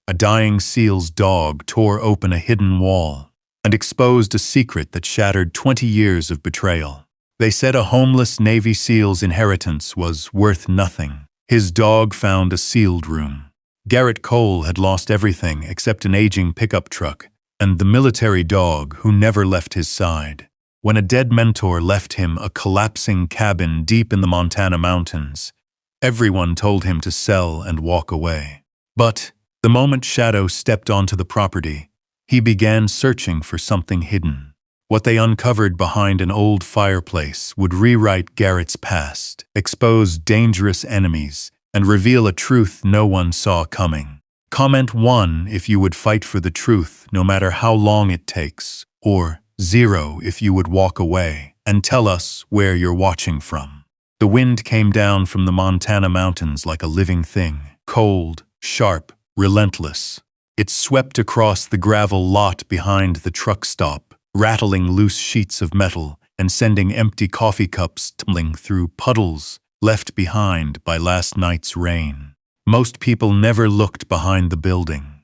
A dying seal's dog tore open a hidden wall and exposed a secret that shattered 20 years of betrayal. They said a homeless Navy SEAL's inheritance was worth nothing. His dog found a sealed room. Garrett Cole had lost everything except an aging pickup truck and the military dog who never left his side. When a dead mentor left him a collapsing cabin deep in the Montana mountains, everyone told him to sell and walk away. But the moment Shadow stepped onto the property, he began searching for something hidden. What they uncovered behind an old fireplace would rewrite Garrett's past, expose dangerous enemies, and reveal a truth no one saw coming. Comment 1 if you would fight for the truth no matter how long it takes, or 0 if you would walk away, and tell us where you're watching from. The wind came down from the Montana mountains like a living thing, cold, sharp, relentless. It swept across the gravel lot behind the truck stop, rattling loose sheets of metal and sending empty coffee cups tumbling through puddles left behind by last night's rain. Most people never looked behind the building.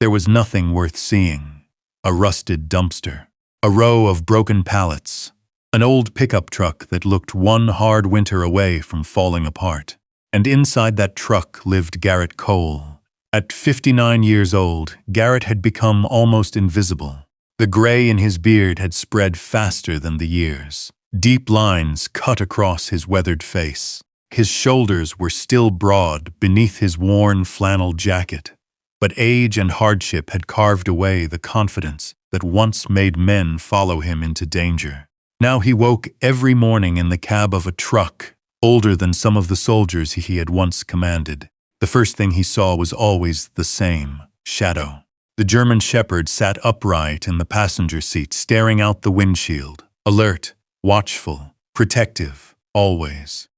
There was nothing worth seeing. A rusted dumpster, a row of broken pallets, an old pickup truck that looked one hard winter away from falling apart. And inside that truck lived Garrett Cole. At 59 years old, Garrett had become almost invisible. The gray in his beard had spread faster than the years. Deep lines cut across his weathered face. His shoulders were still broad beneath his worn flannel jacket, but age and hardship had carved away the confidence that once made men follow him into danger. Now he woke every morning in the cab of a truck, older than some of the soldiers he had once commanded. The first thing he saw was always the same: Shadow. The German Shepherd sat upright in the passenger seat, staring out the windshield, alert, watchful, protective, always.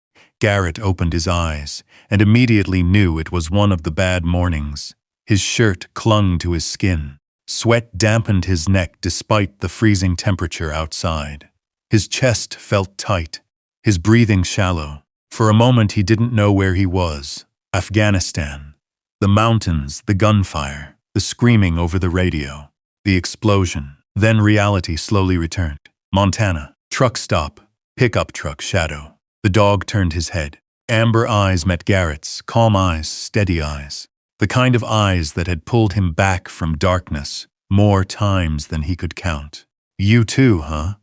Garrett opened his eyes and immediately knew it was one of the bad mornings. His shirt clung to his skin. Sweat dampened his neck despite the freezing temperature outside. His chest felt tight, his breathing shallow. For a moment he didn't know where he was. Afghanistan. The mountains, the gunfire, the screaming over the radio, the explosion. Then reality slowly returned. Montana. Truck stop. Pickup truck. Shadow. The dog turned his head. Amber eyes met Garrett's, calm eyes, steady eyes. The kind of eyes that had pulled him back from darkness more times than he could count. "You too, huh?"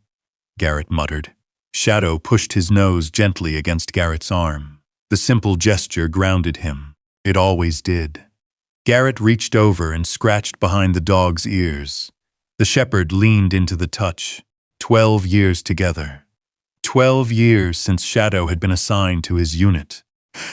Garrett muttered. Shadow pushed his nose gently against Garrett's arm. The simple gesture grounded him. It always did. Garrett reached over and scratched behind the dog's ears. The shepherd leaned into the touch. 12 years together. 12 years since Shadow had been assigned to his unit.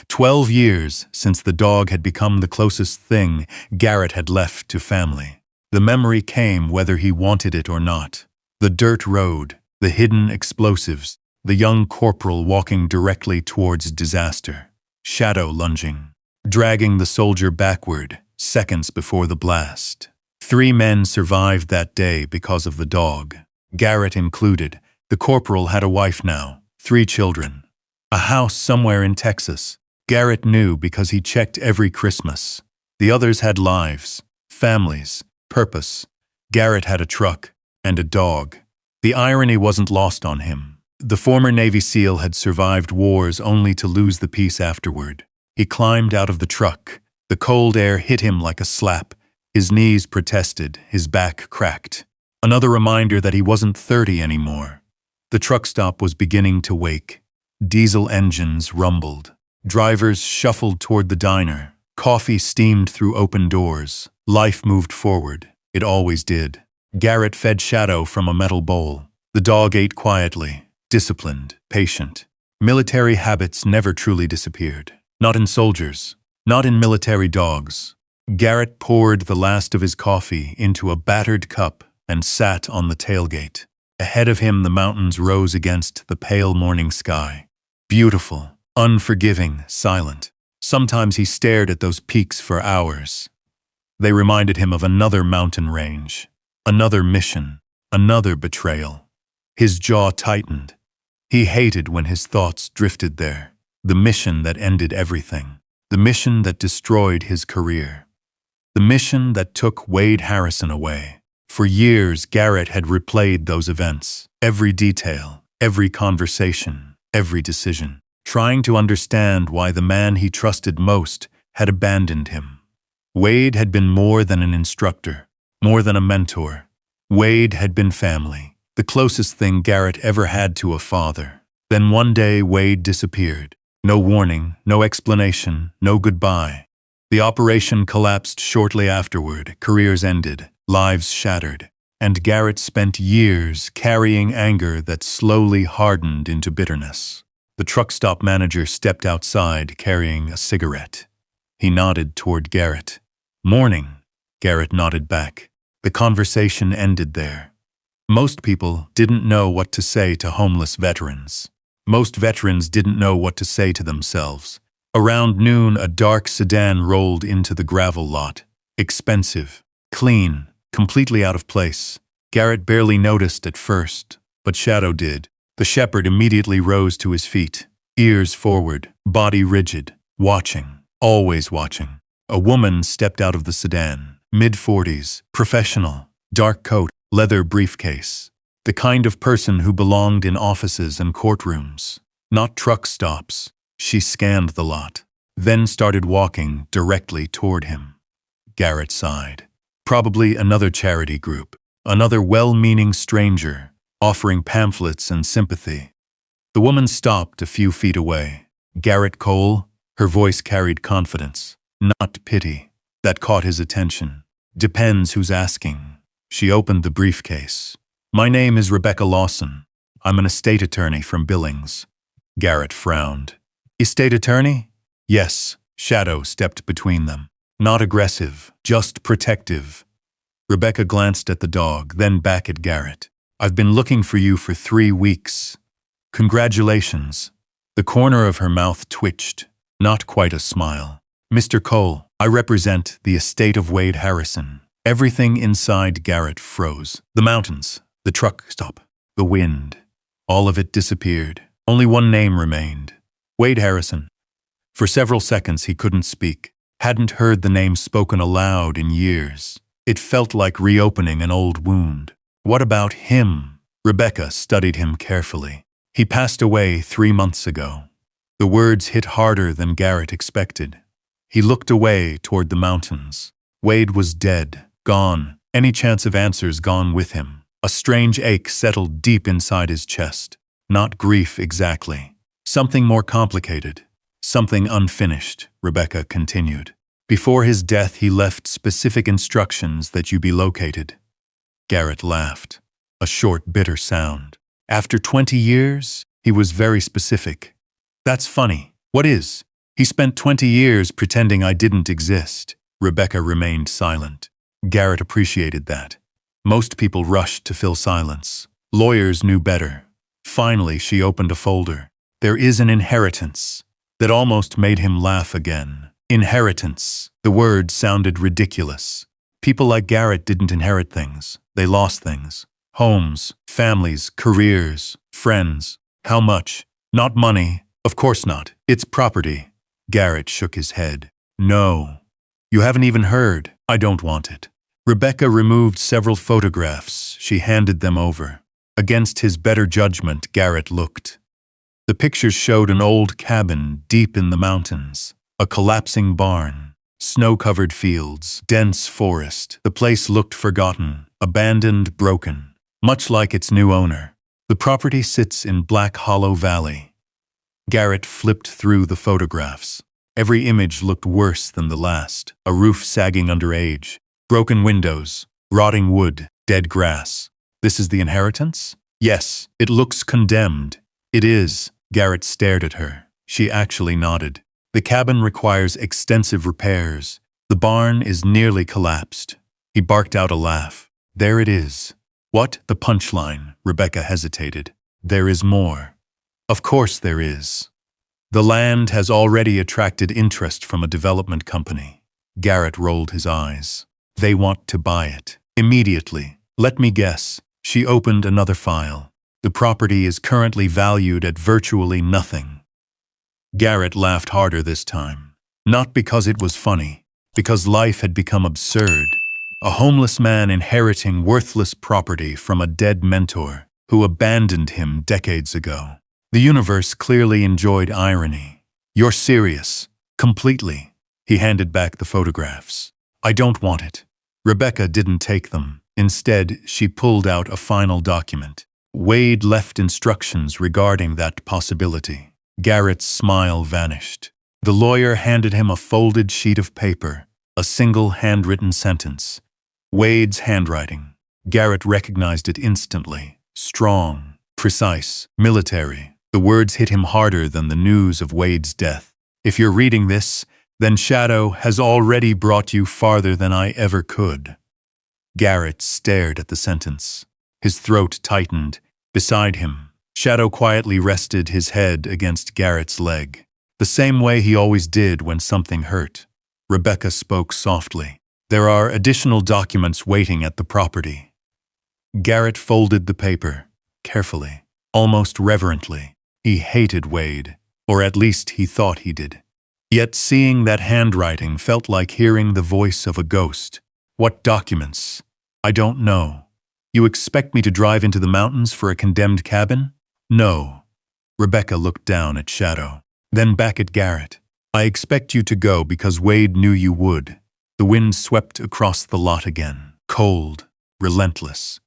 12 years since the dog had become the closest thing Garrett had left to family. The memory came whether he wanted it or not. The dirt road, the hidden explosives, the young corporal walking directly towards disaster. Shadow lunging, dragging the soldier backward, seconds before the blast. 3 men survived that day because of the dog, Garrett included. The corporal had a wife now, 3 children, a house somewhere in Texas. Garrett knew because he checked every Christmas. The others had lives, families, purpose. Garrett had a truck and a dog. The irony wasn't lost on him. The former Navy SEAL had survived wars only to lose the peace afterward. He climbed out of the truck. The cold air hit him like a slap. His knees protested, his back cracked. Another reminder that he wasn't 30 anymore. The truck stop was beginning to wake. Diesel engines rumbled. Drivers shuffled toward the diner. Coffee steamed through open doors. Life moved forward. It always did. Garrett fed Shadow from a metal bowl. The dog ate quietly, disciplined, patient. Military habits never truly disappeared. Not in soldiers. Not in military dogs. Garrett poured the last of his coffee into a battered cup and sat on the tailgate. Ahead of him, the mountains rose against the pale morning sky. Beautiful, unforgiving, silent. Sometimes he stared at those peaks for hours. They reminded him of another mountain range, another mission, another betrayal. His jaw tightened. He hated when his thoughts drifted there. The mission that ended everything. The mission that destroyed his career. The mission that took Wade Harrison away. For years, Garrett had replayed those events, every detail, every conversation, every decision, trying to understand why the man he trusted most had abandoned him. Wade had been more than an instructor, more than a mentor. Wade had been family, the closest thing Garrett ever had to a father. Then one day, Wade disappeared. No warning, no explanation, no goodbye. The operation collapsed shortly afterward, careers ended, lives shattered, and Garrett spent years carrying anger that slowly hardened into bitterness. The truck stop manager stepped outside carrying a cigarette. He nodded toward Garrett. "Morning," Garrett nodded back. The conversation ended there. Most people didn't know what to say to homeless veterans. Most veterans didn't know what to say to themselves. Around noon, a dark sedan rolled into the gravel lot. Expensive, clean, completely out of place. Garrett barely noticed at first, but Shadow did. The shepherd immediately rose to his feet, ears forward, body rigid, watching, always watching. A woman stepped out of the sedan, mid-40s, professional, dark coat, leather briefcase. The kind of person who belonged in offices and courtrooms, not truck stops. She scanned the lot, then started walking directly toward him. Garrett sighed. Probably another charity group, another well-meaning stranger, offering pamphlets and sympathy. The woman stopped a few feet away. "Garrett Cole?" Her voice carried confidence, not pity. That caught his attention. "Depends who's asking." She opened the briefcase. "My name is Rebecca Lawson. I'm an estate attorney from Billings." Garrett frowned. "Estate attorney?" "Yes." Shadow stepped between them. Not aggressive, just protective. Rebecca glanced at the dog, then back at Garrett. "I've been looking for you for 3 weeks. Congratulations." The corner of her mouth twitched. Not quite a smile. "Mr. Cole, I represent the estate of Wade Harrison." Everything inside Garrett froze. The mountains, the truck stop, the wind. All of it disappeared. Only one name remained. Wade Harrison. For several seconds he couldn't speak. Hadn't heard the name spoken aloud in years. It felt like reopening an old wound. What about him? Rebecca studied him carefully. He passed away 3 months ago. The words hit harder than Garrett expected. He looked away toward the mountains. Wade was dead, gone, any chance of answers gone with him. A strange ache settled deep inside his chest. Not grief exactly. Something more complicated. Something unfinished, Rebecca continued. Before his death, he left specific instructions that you be located. Garrett laughed. A short, bitter sound. After 20 years, he was very specific. That's funny. What is? He spent 20 years pretending I didn't exist. Rebecca remained silent. Garrett appreciated that. Most people rushed to fill silence. Lawyers knew better. Finally, she opened a folder. There is an inheritance. That almost made him laugh again. Inheritance. The word sounded ridiculous. People like Garrett didn't inherit things. They lost things. Homes, families, careers, friends. How much? Not money. Of course not. It's property. Garrett shook his head. No. You haven't even heard. I don't want it. Rebecca removed several photographs. She handed them over. Against his better judgment, Garrett looked. The pictures showed an old cabin deep in the mountains, a collapsing barn, snow-covered fields, dense forest. The place looked forgotten, abandoned, broken, much like its new owner. The property sits in Black Hollow Valley. Garrett flipped through the photographs. Every image looked worse than the last. A roof sagging under age, broken windows, rotting wood, dead grass. This is the inheritance? Yes, it looks condemned. It is. Garrett stared at her. She actually nodded. The cabin requires extensive repairs. The barn is nearly collapsed. He barked out a laugh. There it is. What? The punchline. Rebecca hesitated. There is more. Of course there is. The land has already attracted interest from a development company. Garrett rolled his eyes. They want to buy it. Immediately. Let me guess. She opened another file. The property is currently valued at virtually nothing. Garrett laughed harder this time. Not because it was funny. because life had become absurd. A homeless man inheriting worthless property from a dead mentor who abandoned him decades ago. The universe clearly enjoyed irony. You're serious. Completely. He handed back the photographs. I don't want it. Rebecca didn't take them. Instead, she pulled out a final document. Wade left instructions regarding that possibility. Garrett's smile vanished. The lawyer handed him a folded sheet of paper, a single handwritten sentence. Wade's handwriting. Garrett recognized it instantly. Strong, precise, military. The words hit him harder than the news of Wade's death. If you're reading this, then Shadow has already brought you farther than I ever could. Garrett stared at the sentence. His throat tightened. Beside him, Shadow quietly rested his head against Garrett's leg, the same way he always did when something hurt. Rebecca spoke softly. There are additional documents waiting at the property. Garrett folded the paper, carefully, almost reverently. He hated Wade, or at least he thought he did. Yet seeing that handwriting felt like hearing the voice of a ghost. What documents? I don't know. You expect me to drive into the mountains for a condemned cabin? No. Rebecca looked down at Shadow, then back at Garrett. I expect you to go because Wade knew you would. The wind swept across the lot again, cold, relentless.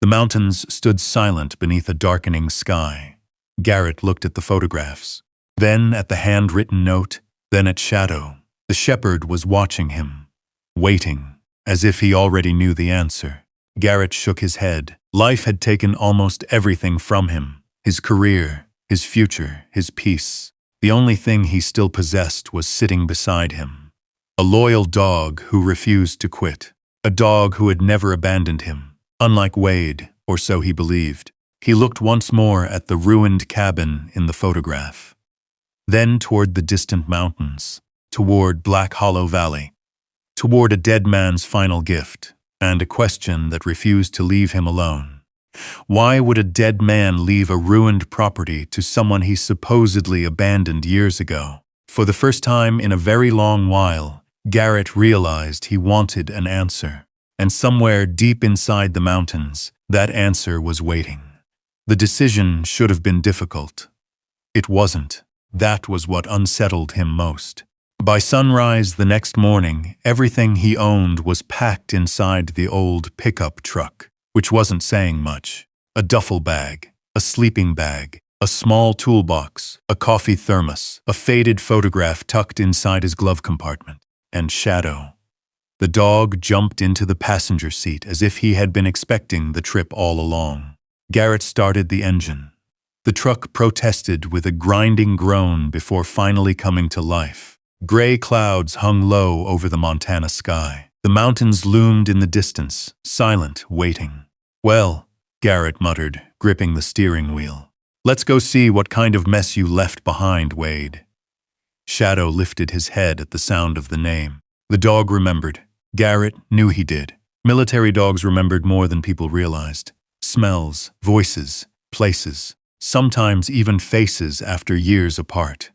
The mountains stood silent beneath a darkening sky. Garrett looked at the photographs, then at the handwritten note, then at Shadow. The shepherd was watching him, waiting, as if he already knew the answer. Garrett shook his head. Life had taken almost everything from him. His career, his future, his peace. The only thing he still possessed was sitting beside him. A loyal dog who refused to quit. A dog who had never abandoned him. Unlike Wade, or so he believed. He looked once more at the ruined cabin in the photograph. Then toward the distant mountains, toward Black Hollow Valley, toward a dead man's final gift, and a question that refused to leave him alone. Why would a dead man leave a ruined property to someone he supposedly abandoned years ago? For the first time in a very long while, Garrett realized he wanted an answer. And somewhere deep inside the mountains, that answer was waiting. The decision should have been difficult. It wasn't. That was what unsettled him most. By sunrise the next morning, everything he owned was packed inside the old pickup truck, which wasn't saying much. A duffel bag, a sleeping bag, a small toolbox, a coffee thermos, a faded photograph tucked inside his glove compartment, and Shadow. The dog jumped into the passenger seat as if he had been expecting the trip all along. Garrett started the engine. The truck protested with a grinding groan before finally coming to life. Gray clouds hung low over the Montana sky. The mountains loomed in the distance, silent, waiting. Well, Garrett muttered, gripping the steering wheel. Let's go see what kind of mess you left behind, Wade. Shadow lifted his head at the sound of the name. The dog remembered. Garrett knew he did. Military dogs remembered more than people realized. Smells, voices, places, sometimes even faces after years apart.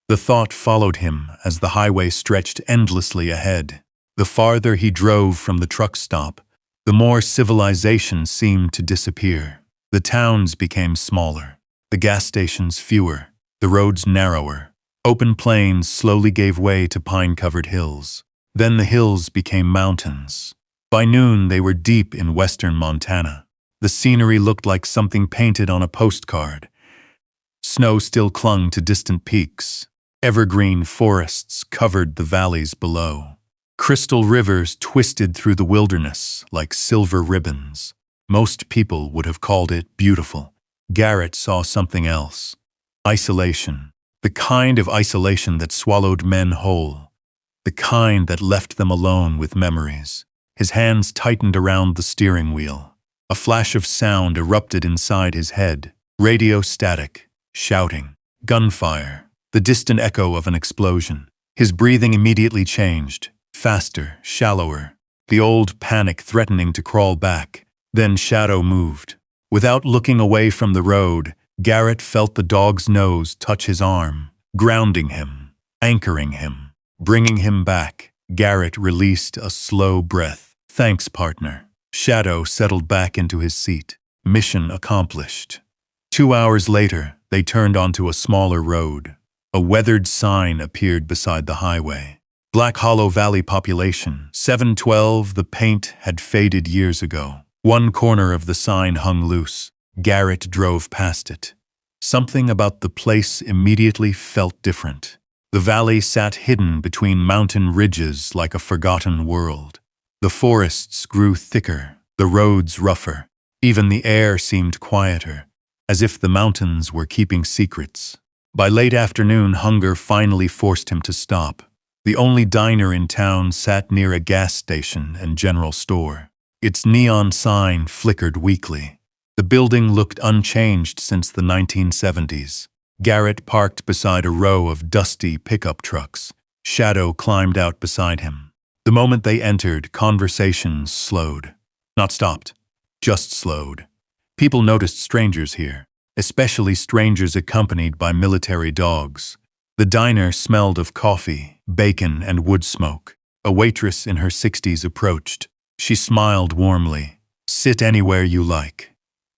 The thought followed him as the highway stretched endlessly ahead. The farther he drove from the truck stop, the more civilization seemed to disappear. The towns became smaller, the gas stations fewer, the roads narrower. Open plains slowly gave way to pine-covered hills. Then the hills became mountains. By noon, they were deep in western Montana. The scenery looked like something painted on a postcard. Snow still clung to distant peaks. Evergreen forests covered the valleys below. Crystal rivers twisted through the wilderness like silver ribbons. Most people would have called it beautiful. Garrett saw something else. Isolation. The kind of isolation that swallowed men whole. The kind that left them alone with memories. His hands tightened around the steering wheel. A flash of sound erupted inside his head. Radio static, shouting, gunfire, the distant echo of an explosion. His breathing immediately changed, faster, shallower, the old panic threatening to crawl back. Then Shadow moved. Without looking away from the road, Garrett felt the dog's nose touch his arm, grounding him, anchoring him, bringing him back. Garrett released a slow breath. Thanks, partner. Shadow settled back into his seat. Mission accomplished. 2 hours later, they turned onto a smaller road. A weathered sign appeared beside the highway. Black Hollow Valley population, 712. The paint had faded years ago. One corner of the sign hung loose. Garrett drove past it. Something about the place immediately felt different. The valley sat hidden between mountain ridges like a forgotten world. The forests grew thicker, the roads rougher. Even the air seemed quieter, as if the mountains were keeping secrets. By late afternoon, hunger finally forced him to stop. The only diner in town sat near a gas station and general store. Its neon sign flickered weakly. The building looked unchanged since the 1970s. Garrett parked beside a row of dusty pickup trucks. Shadow climbed out beside him. The moment they entered, conversations slowed. Not stopped, just slowed. People noticed strangers here, especially strangers accompanied by military dogs. The diner smelled of coffee, bacon, and wood smoke. A waitress in her 60s approached. She smiled warmly. Sit anywhere you like.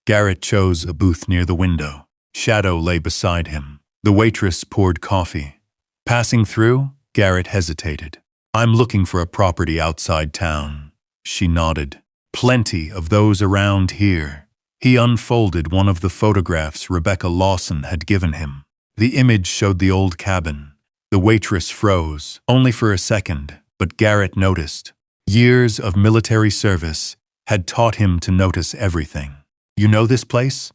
Garrett chose a booth near the window. Shadow lay beside him. The waitress poured coffee. Passing through, Garrett hesitated. I'm looking for a property outside town. She nodded. Plenty of those around here. He unfolded one of the photographs Rebecca Lawson had given him. The image showed the old cabin. The waitress froze, only for a second, but Garrett noticed. Years of military service had taught him to notice everything. You know this place?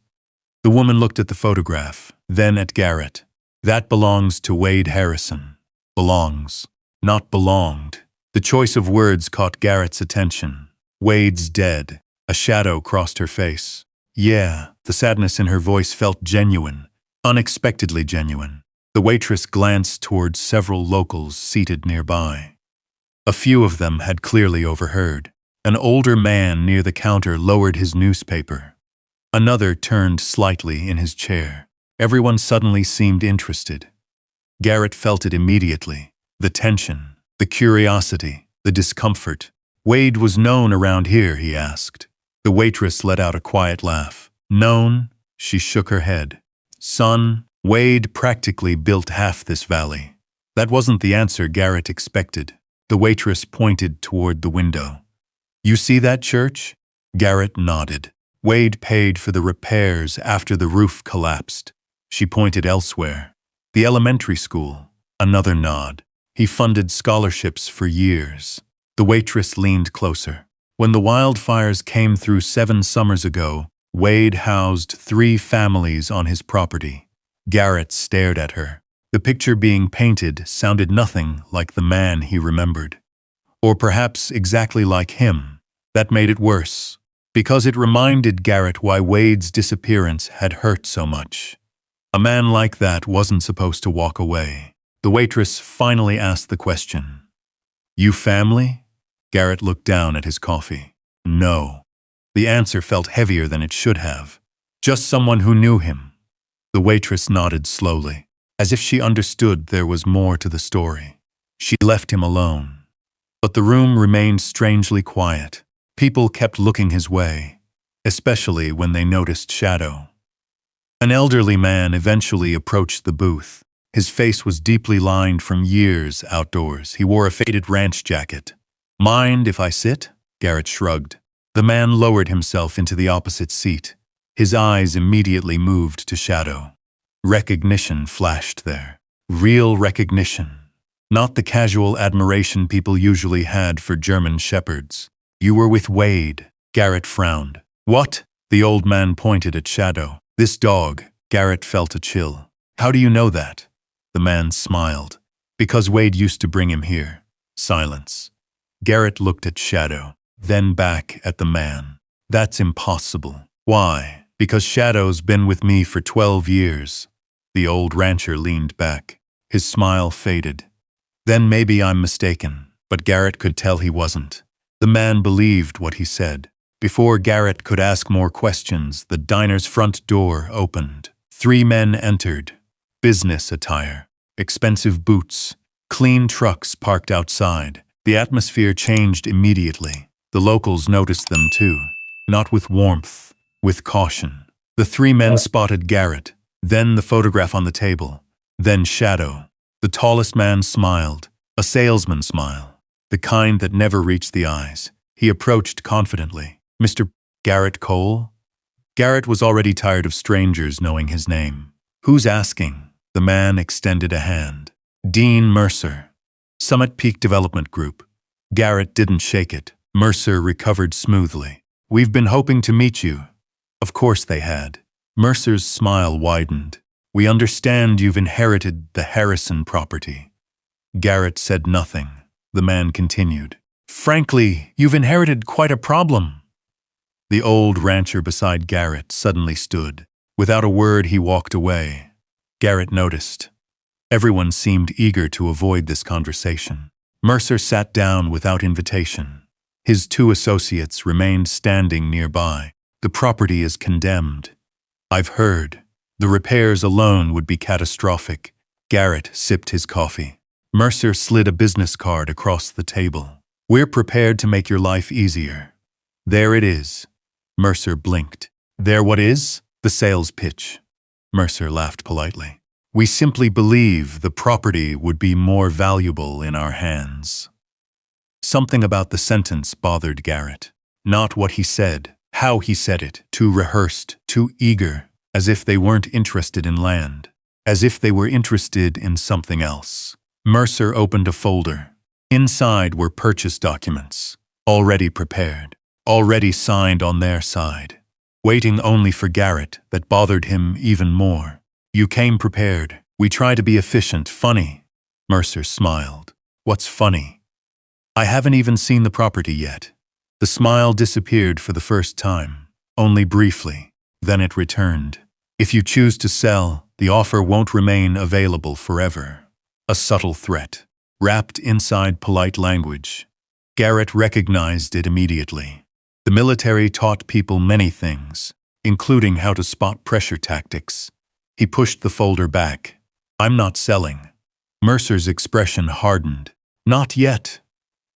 The woman looked at the photograph, then at Garrett. That belongs to Wade Harrison. Belongs, not belonged. The choice of words caught Garrett's attention. Wade's dead. A shadow crossed her face. Yeah, the sadness in her voice felt genuine, unexpectedly genuine. The waitress glanced towards several locals seated nearby. A few of them had clearly overheard. An older man near the counter lowered his newspaper. Another turned slightly in his chair. Everyone suddenly seemed interested. Garrett felt it immediately. The tension, the curiosity, the discomfort. Wade was known around here, he asked. The waitress let out a quiet laugh. Known? She shook her head. Son, Wade practically built half this valley. That wasn't the answer Garrett expected. The waitress pointed toward the window. You see that church? Garrett nodded. Wade paid for the repairs after the roof collapsed. She pointed elsewhere. The elementary school. Another nod. He funded scholarships for years. The waitress leaned closer. When the wildfires came through 7 summers ago, Wade housed 3 families on his property. Garrett stared at her. The picture being painted sounded nothing like the man he remembered. Or perhaps exactly like him. That made it worse, because it reminded Garrett why Wade's disappearance had hurt so much. A man like that wasn't supposed to walk away. The waitress finally asked the question. You family? Garrett looked down at his coffee. No. The answer felt heavier than it should have. Just someone who knew him. The waitress nodded slowly, as if she understood there was more to the story. She left him alone. But the room remained strangely quiet. People kept looking his way, especially when they noticed Shadow. An elderly man eventually approached the booth. His face was deeply lined from years outdoors. He wore a faded ranch jacket. Mind if I sit? Garrett shrugged. The man lowered himself into the opposite seat. His eyes immediately moved to Shadow. Recognition flashed there. Real recognition. Not the casual admiration people usually had for German shepherds. You were with Wade. Garrett frowned. What? The old man pointed at Shadow. This dog. Garrett felt a chill. How do you know that? The man smiled. Because Wade used to bring him here. Silence. Garrett looked at Shadow, then back at the man. That's impossible. Why? Because Shadow's been with me for 12 years. The old rancher leaned back. His smile faded. Then maybe I'm mistaken, but Garrett could tell he wasn't. The man believed what he said. Before Garrett could ask more questions, the diner's front door opened. 3 men entered. Business attire, expensive boots, clean trucks parked outside. The atmosphere changed immediately. The locals noticed them too, not with warmth, with caution. The three men spotted Garrett, then the photograph on the table, then Shadow. The tallest man smiled, a salesman smile, the kind that never reached the eyes. He approached confidently. Mr. Garrett Cole? Garrett was already tired of strangers knowing his name. Who's asking? The man extended a hand. Dean Mercer. Summit Peak Development Group. Garrett didn't shake it. Mercer recovered smoothly. We've been hoping to meet you. Of course they had. Mercer's smile widened. We understand you've inherited the Harrison property. Garrett said nothing. The man continued. Frankly, you've inherited quite a problem. The old rancher beside Garrett suddenly stood. Without a word, he walked away. Garrett noticed. Everyone seemed eager to avoid this conversation. Mercer sat down without invitation. His two associates remained standing nearby. The property is condemned. I've heard. The repairs alone would be catastrophic. Garrett sipped his coffee. Mercer slid a business card across the table. We're prepared to make your life easier. There it is. Mercer blinked. There what is? The sales pitch. Mercer laughed politely. We simply believe the property would be more valuable in our hands. Something about the sentence bothered Garrett. Not what he said, how he said it, too rehearsed, too eager, as if they weren't interested in land, as if they were interested in something else. Mercer opened a folder. Inside were purchase documents, already prepared, already signed on their side, waiting only for Garrett. That bothered him even more. You came prepared. We try to be efficient, funny. Mercer smiled. What's funny? I haven't even seen the property yet. The smile disappeared for the first time, only briefly. Then it returned. If you choose to sell, the offer won't remain available forever. A subtle threat, wrapped inside polite language. Garrett recognized it immediately. The military taught people many things, including how to spot pressure tactics. He pushed the folder back. I'm not selling. Mercer's expression hardened. Not yet.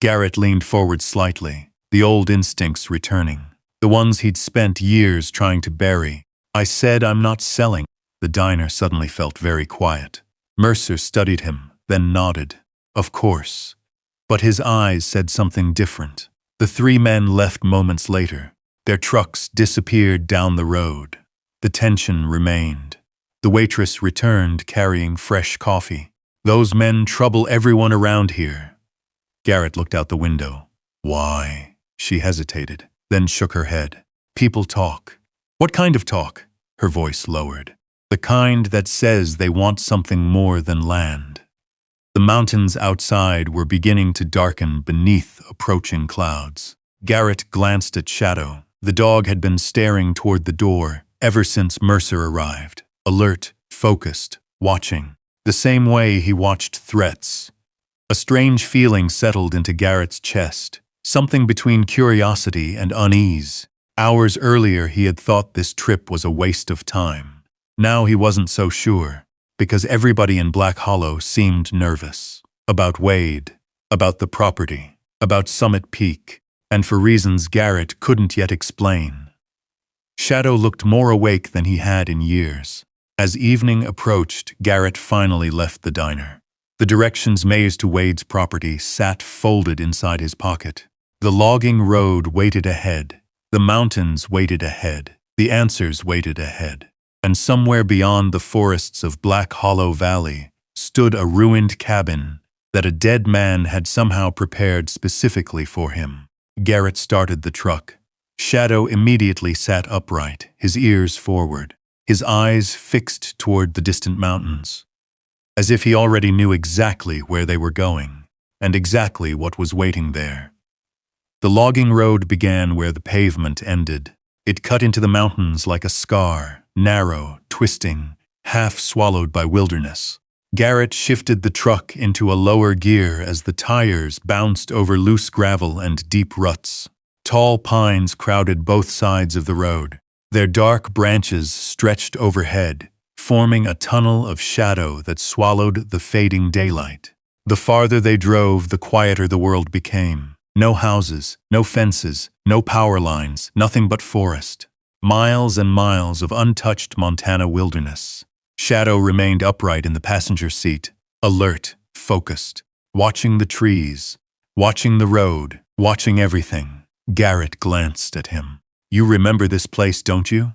Garrett leaned forward slightly, the old instincts returning, the ones he'd spent years trying to bury. I said I'm not selling. The diner suddenly felt very quiet. Mercer studied him, then nodded. Of course. But his eyes said something different. The three men left moments later. Their trucks disappeared down the road. The tension remained. The waitress returned carrying fresh coffee. Those men trouble everyone around here. Garrett looked out the window. Why? She hesitated, then shook her head. People talk. What kind of talk? Her voice lowered. The kind that says they want something more than land. The mountains outside were beginning to darken beneath approaching clouds. Garrett glanced at Shadow. The dog had been staring toward the door ever since Mercer arrived. Alert, focused, watching. The same way he watched threats. A strange feeling settled into Garrett's chest, something between curiosity and unease. Hours earlier he had thought this trip was a waste of time. Now he wasn't so sure, because everybody in Black Hollow seemed nervous. About Wade, about the property, about Summit Peak, and for reasons Garrett couldn't yet explain. Shadow looked more awake than he had in years. As evening approached, Garrett finally left the diner. The directions maze to Wade's property sat folded inside his pocket. The logging road waited ahead. The mountains waited ahead. The answers waited ahead. And somewhere beyond the forests of Black Hollow Valley stood a ruined cabin that a dead man had somehow prepared specifically for him. Garrett started the truck. Shadow immediately sat upright, his ears forward, his eyes fixed toward the distant mountains, as if he already knew exactly where they were going and exactly what was waiting there. The logging road began where the pavement ended. It cut into the mountains like a scar, narrow, twisting, half swallowed by wilderness. Garrett shifted the truck into a lower gear as the tires bounced over loose gravel and deep ruts. Tall pines crowded both sides of the road. Their dark branches stretched overhead, forming a tunnel of shadow that swallowed the fading daylight. The farther they drove, the quieter the world became. No houses, no fences, no power lines, nothing but forest. Miles and miles of untouched Montana wilderness. Shadow remained upright in the passenger seat, alert, focused, watching the trees, watching the road, watching everything. Garrett glanced at him. "You remember this place, don't you?"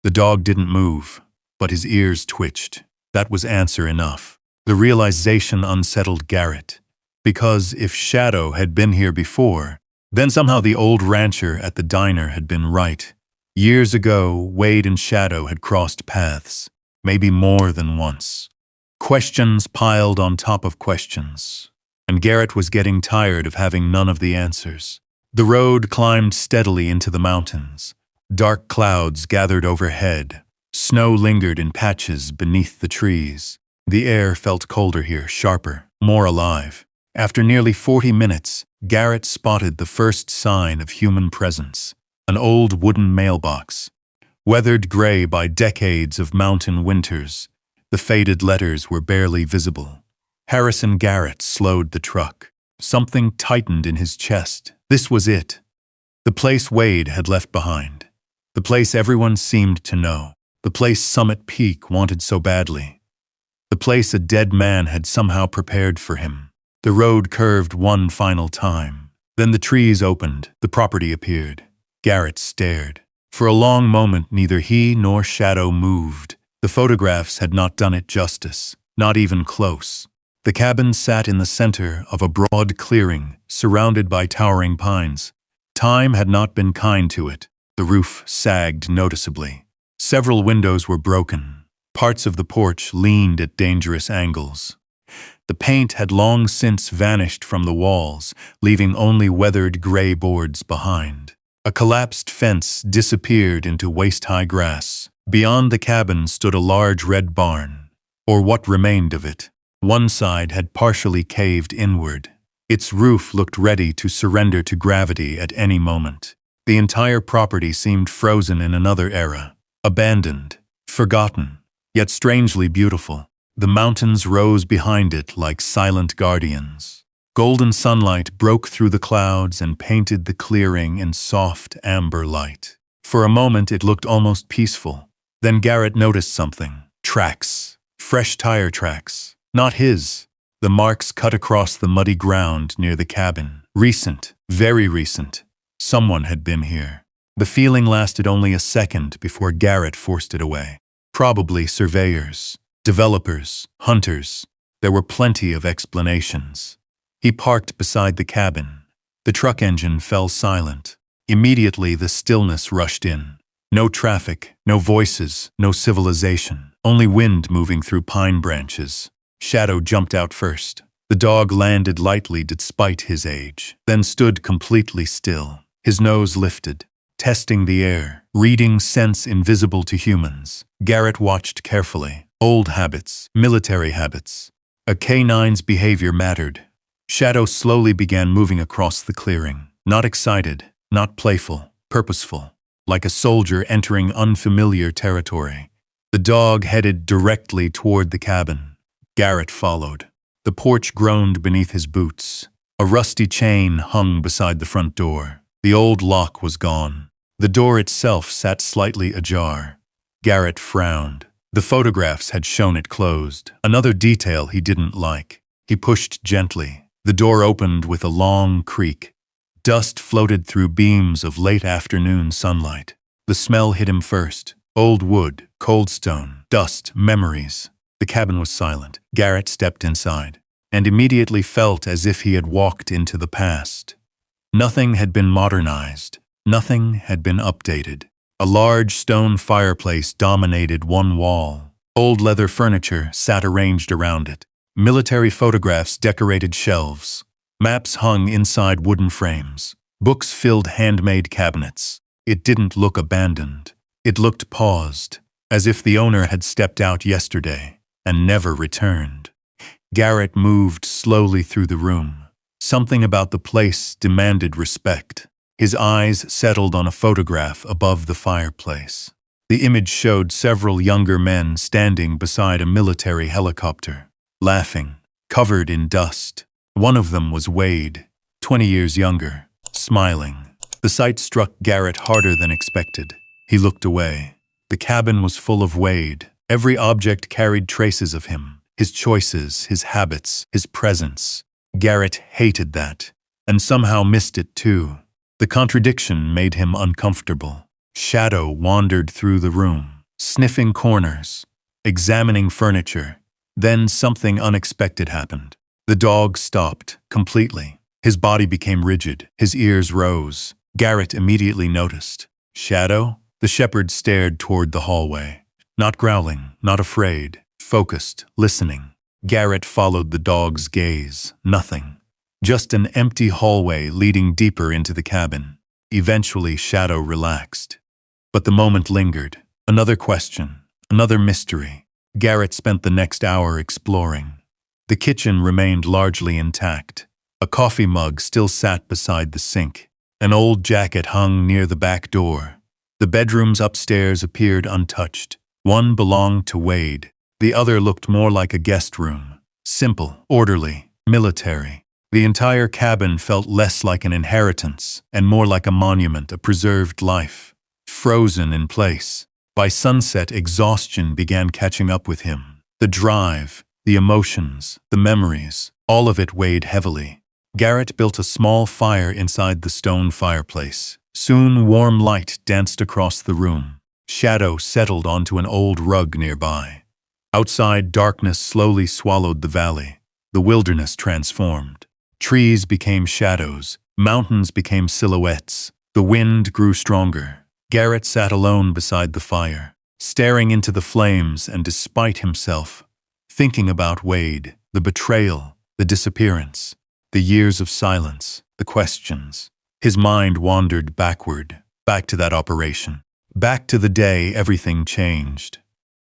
The dog didn't move, but his ears twitched. That was answer enough. The realization unsettled Garrett, because if Shadow had been here before, then somehow the old rancher at the diner had been right. Years ago, Wade and Shadow had crossed paths, maybe more than once. Questions piled on top of questions, and Garrett was getting tired of having none of the answers. The road climbed steadily into the mountains. Dark clouds gathered overhead. Snow lingered in patches beneath the trees. The air felt colder here, sharper, more alive. After nearly 40 minutes, Garrett spotted the first sign of human presence. An old wooden mailbox. Weathered gray by decades of mountain winters, the faded letters were barely visible. Harrison Garrett slowed the truck. Something tightened in his chest. This was it. The place Wade had left behind. The place everyone seemed to know. The place Summit Peak wanted so badly. The place a dead man had somehow prepared for him. The road curved one final time. Then the trees opened. The property appeared. Garrett stared. For a long moment, neither he nor Shadow moved. The photographs had not done it justice, not even close. The cabin sat in the center of a broad clearing, surrounded by towering pines. Time had not been kind to it. The roof sagged noticeably. Several windows were broken. Parts of the porch leaned at dangerous angles. The paint had long since vanished from the walls, leaving only weathered gray boards behind. A collapsed fence disappeared into waist-high grass. Beyond the cabin stood a large red barn, or what remained of it. One side had partially caved inward. Its roof looked ready to surrender to gravity at any moment. The entire property seemed frozen in another era, abandoned, forgotten, yet strangely beautiful. The mountains rose behind it like silent guardians. Golden sunlight broke through the clouds and painted the clearing in soft amber light. For a moment it looked almost peaceful. Then Garrett noticed something. Tracks. Fresh tire tracks. Not his. The marks cut across the muddy ground near the cabin. Recent. Very recent. Someone had been here. The feeling lasted only a second before Garrett forced it away. Probably surveyors, developers, hunters. There were plenty of explanations. He parked beside the cabin. The truck engine fell silent. Immediately the stillness rushed in. No traffic, no voices, no civilization. Only wind moving through pine branches. Shadow jumped out first. The dog landed lightly despite his age, then stood completely still. His nose lifted, testing the air, reading scents invisible to humans. Garrett watched carefully. Old habits, military habits. A canine's behavior mattered. Shadow slowly began moving across the clearing. Not excited, not playful, purposeful. Like a soldier entering unfamiliar territory. The dog headed directly toward the cabin. Garrett followed. The porch groaned beneath his boots. A rusty chain hung beside the front door. The old lock was gone. The door itself sat slightly ajar. Garrett frowned. The photographs had shown it closed. Another detail he didn't like. He pushed gently. The door opened with a long creak. Dust floated through beams of late afternoon sunlight. The smell hit him first. Old wood, cold stone, dust, memories. The cabin was silent. Garrett stepped inside, and immediately felt as if he had walked into the past. Nothing had been modernized. Nothing had been updated. A large stone fireplace dominated one wall. Old leather furniture sat arranged around it. Military photographs decorated shelves. Maps hung inside wooden frames. Books filled handmade cabinets. It didn't look abandoned. It looked paused, as if the owner had stepped out yesterday and never returned. Garrett moved slowly through the room. Something about the place demanded respect. His eyes settled on a photograph above the fireplace. The image showed several younger men standing beside a military helicopter, laughing, covered in dust. One of them was Wade, 20 years younger, smiling. The sight struck Garrett harder than expected. He looked away. The cabin was full of Wade. Every object carried traces of him, his choices, his habits, his presence. Garrett hated that, and somehow missed it too. The contradiction made him uncomfortable. Shadow wandered through the room, sniffing corners, examining furniture. Then something unexpected happened. The dog stopped, completely. His body became rigid, his ears rose. Garrett immediately noticed. Shadow? The shepherd stared toward the hallway. Not growling, not afraid, focused, listening. Garrett followed the dog's gaze. Nothing. Just an empty hallway leading deeper into the cabin. Eventually, Shadow relaxed. But the moment lingered. Another question, another mystery. Garrett spent the next hour exploring. The kitchen remained largely intact. A coffee mug still sat beside the sink. An old jacket hung near the back door. The bedrooms upstairs appeared untouched. One belonged to Wade. The other looked more like a guest room. Simple, orderly, military. The entire cabin felt less like an inheritance and more like a monument, a preserved life, frozen in place. By sunset, exhaustion began catching up with him. The drive, the emotions, the memories, all of it weighed heavily. Garrett built a small fire inside the stone fireplace. Soon, warm light danced across the room. Shadow settled onto an old rug nearby. Outside, darkness slowly swallowed the valley. The wilderness transformed. Trees became shadows. Mountains became silhouettes. The wind grew stronger. Garrett sat alone beside the fire, staring into the flames and, despite himself, thinking about Wade, the betrayal, the disappearance, the years of silence, the questions. His mind wandered backward, back to that operation, back to the day everything changed.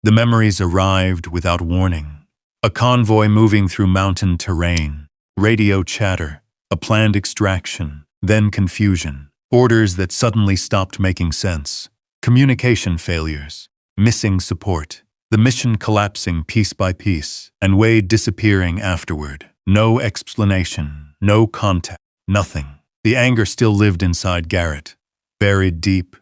The memories arrived without warning. A convoy moving through mountain terrain, radio chatter, a planned extraction, then confusion. Orders that suddenly stopped making sense. Communication failures. Missing support. The mission collapsing piece by piece, and Wade disappearing afterward. No explanation. No contact. Nothing. The anger still lived inside Garrett. Buried deep.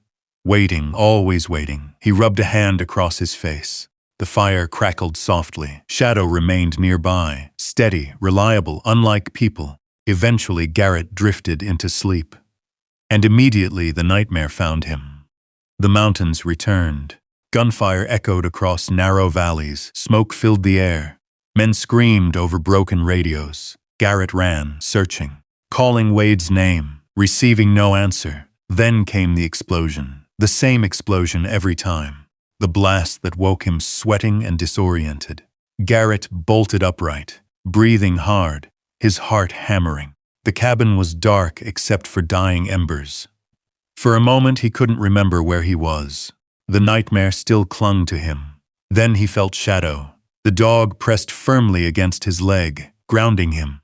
Waiting, always waiting. He rubbed a hand across his face. The fire crackled softly. Shadow remained nearby. Steady, reliable, unlike people. Eventually, Garrett drifted into sleep. And immediately the nightmare found him. The mountains returned. Gunfire echoed across narrow valleys. Smoke filled the air. Men screamed over broken radios. Garrett ran, searching, calling Wade's name, receiving no answer. Then came the explosion. The same explosion every time. The blast that woke him sweating and disoriented. Garrett bolted upright, breathing hard, his heart hammering. The cabin was dark except for dying embers. For a moment he couldn't remember where he was. The nightmare still clung to him. Then he felt Shadow. The dog pressed firmly against his leg, grounding him,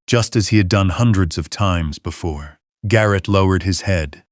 just as he had done hundreds of times before. Garrett lowered his head.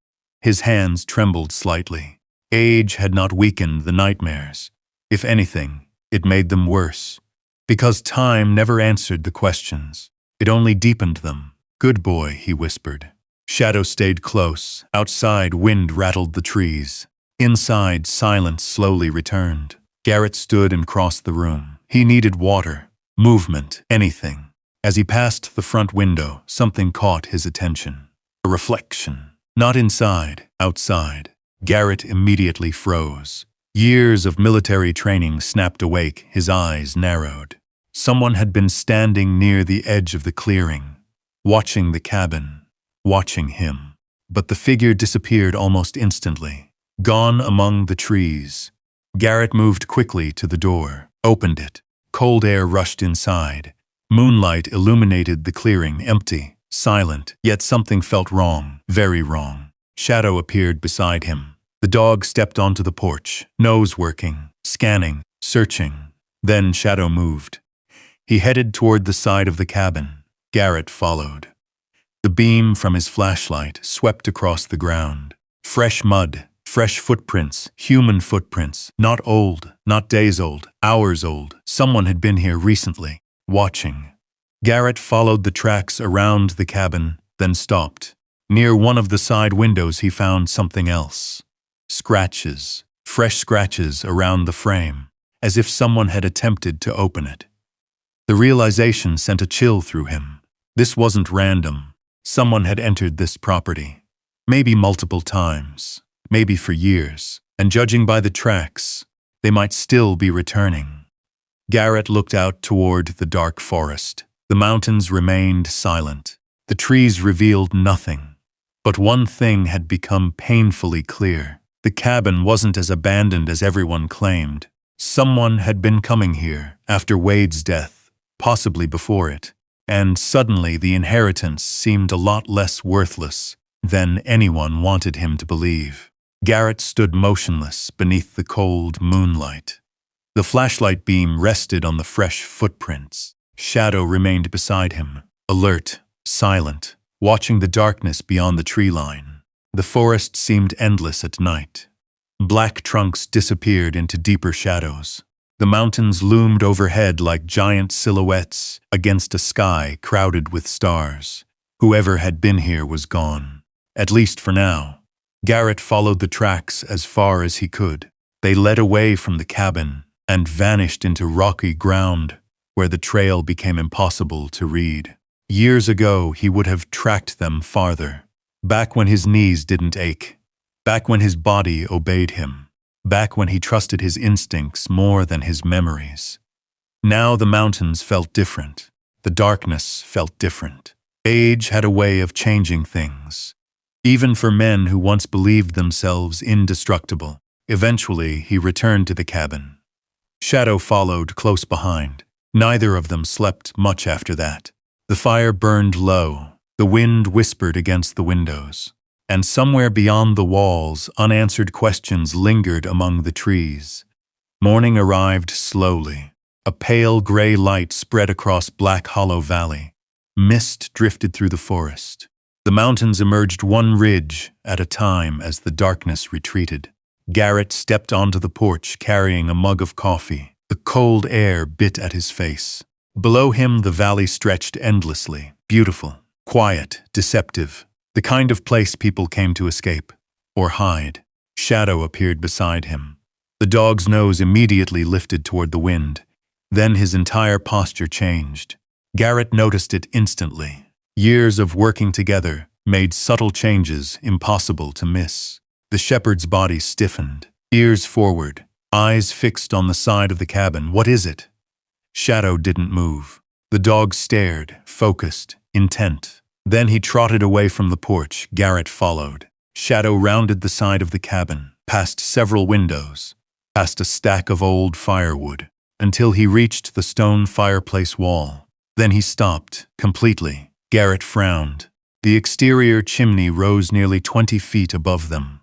His hands trembled slightly. Age had not weakened the nightmares. If anything, it made them worse. Because time never answered the questions. It only deepened them. "Good boy," he whispered. Shadow stayed close. Outside, wind rattled the trees. Inside, silence slowly returned. Garrett stood and crossed the room. He needed water, movement, anything. As he passed the front window, something caught his attention. A reflection. Not inside, outside. Garrett immediately froze. Years of military training snapped awake, his eyes narrowed. Someone had been standing near the edge of the clearing, watching the cabin, watching him. But the figure disappeared almost instantly, gone among the trees. Garrett moved quickly to the door, opened it. Cold air rushed inside. Moonlight illuminated the clearing, empty, silent, yet something felt wrong, very wrong. Shadow appeared beside him. The dog stepped onto the porch, nose working, scanning, searching. Then Shadow moved. He headed toward the side of the cabin. Garrett followed. The beam from his flashlight swept across the ground. Fresh mud, fresh footprints, human footprints, not old, not days old, hours old. Someone had been here recently, watching. Garrett followed the tracks around the cabin, then stopped. Near one of the side windows he found something else. Scratches, fresh scratches around the frame, as if someone had attempted to open it. The realization sent a chill through him. This wasn't random. Someone had entered this property. Maybe multiple times, maybe for years, and judging by the tracks, they might still be returning. Garrett looked out toward the dark forest. The mountains remained silent. The trees revealed nothing. But one thing had become painfully clear. The cabin wasn't as abandoned as everyone claimed. Someone had been coming here after Wade's death, possibly before it, and suddenly the inheritance seemed a lot less worthless than anyone wanted him to believe. Garrett stood motionless beneath the cold moonlight. The flashlight beam rested on the fresh footprints. Shadow remained beside him, alert, silent, watching the darkness beyond the tree line. The forest seemed endless at night. Black trunks disappeared into deeper shadows. The mountains loomed overhead like giant silhouettes against a sky crowded with stars. Whoever had been here was gone, at least for now. Garrett followed the tracks as far as he could. They led away from the cabin and vanished into rocky ground where the trail became impossible to read. Years ago, he would have tracked them farther, back when his knees didn't ache, back when his body obeyed him, back when he trusted his instincts more than his memories. Now the mountains felt different. The darkness felt different. Age had a way of changing things, even for men who once believed themselves indestructible. Eventually, he returned to the cabin. Shadow followed close behind. Neither of them slept much after that. The fire burned low. The wind whispered against the windows. And somewhere beyond the walls, unanswered questions lingered among the trees. Morning arrived slowly. A pale gray light spread across Black Hollow Valley. Mist drifted through the forest. The mountains emerged one ridge at a time as the darkness retreated. Garrett stepped onto the porch carrying a mug of coffee. The cold air bit at his face. Below him the valley stretched endlessly, beautiful, quiet, deceptive, the kind of place people came to escape or hide. Shadow appeared beside him. The dog's nose immediately lifted toward the wind. Then his entire posture changed. Garrett noticed it instantly. Years of working together made subtle changes impossible to miss. The shepherd's body stiffened, ears forward, eyes fixed on the side of the cabin. "What is it?" Shadow didn't move. The dog stared, focused, intent. Then he trotted away from the porch. Garrett followed. Shadow rounded the side of the cabin, past several windows, past a stack of old firewood, until he reached the stone fireplace wall. Then he stopped, completely. Garrett frowned. The exterior chimney rose nearly 20 feet above them.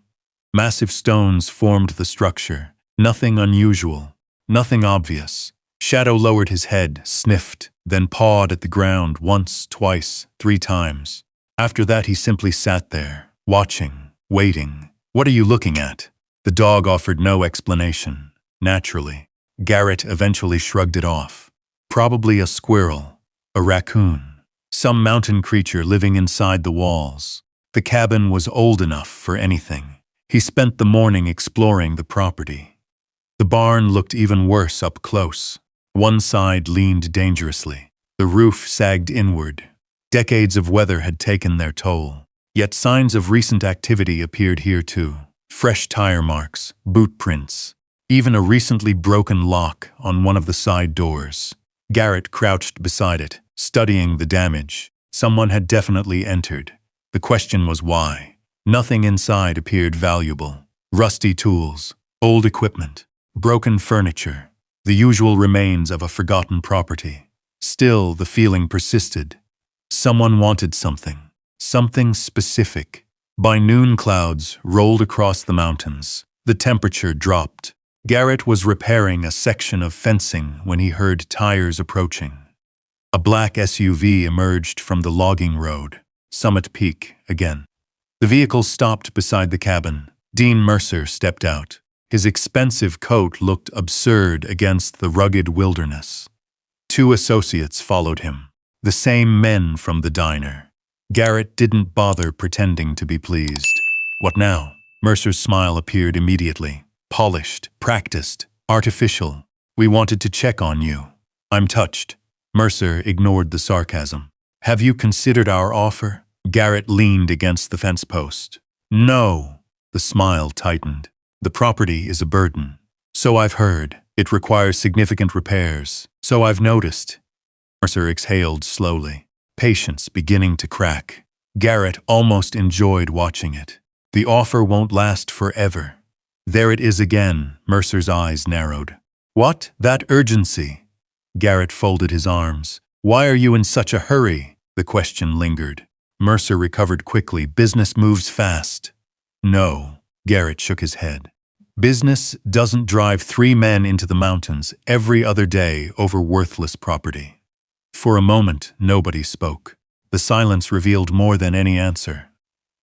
Massive stones formed the structure. Nothing unusual, nothing obvious. Shadow lowered his head, sniffed, then pawed at the ground once, twice, 3 times. After that he simply sat there, watching, waiting. "What are you looking at?" The dog offered no explanation. Naturally, Garrett eventually shrugged it off. Probably a squirrel, a raccoon, some mountain creature living inside the walls. The cabin was old enough for anything. He spent the morning exploring the property. The barn looked even worse up close. One side leaned dangerously. The roof sagged inward. Decades of weather had taken their toll. Yet signs of recent activity appeared here too. Fresh tire marks, boot prints, even a recently broken lock on one of the side doors. Garrett crouched beside it, studying the damage. Someone had definitely entered. The question was why. Nothing inside appeared valuable. Rusty tools, old equipment, broken furniture, the usual remains of a forgotten property. Still, the feeling persisted. Someone wanted something specific. By noon, clouds rolled across the mountains. The temperature dropped. Garrett was repairing a section of fencing when he heard tires approaching. A black SUV emerged from the logging road. Summit Peak again. The vehicle stopped beside the cabin. Dean Mercer stepped out. His expensive coat looked absurd against the rugged wilderness. 2 associates followed him. The same men from the diner. Garrett didn't bother pretending to be pleased. What now? Mercer's smile appeared immediately. Polished, practiced, artificial. We wanted to check on you. I'm touched. Mercer ignored the sarcasm. Have you considered our offer? Garrett leaned against the fence post. No. The smile tightened. The property is a burden. So I've heard. It requires significant repairs. So I've noticed. Mercer exhaled slowly, patience beginning to crack. Garrett almost enjoyed watching it. The offer won't last forever. There it is again. Mercer's eyes narrowed. What? That urgency? Garrett folded his arms. Why are you in such a hurry? The question lingered. Mercer recovered quickly. Business moves fast. No. Garrett shook his head. Business doesn't drive 3 men into the mountains every other day over worthless property. For a moment, nobody spoke. The silence revealed more than any answer.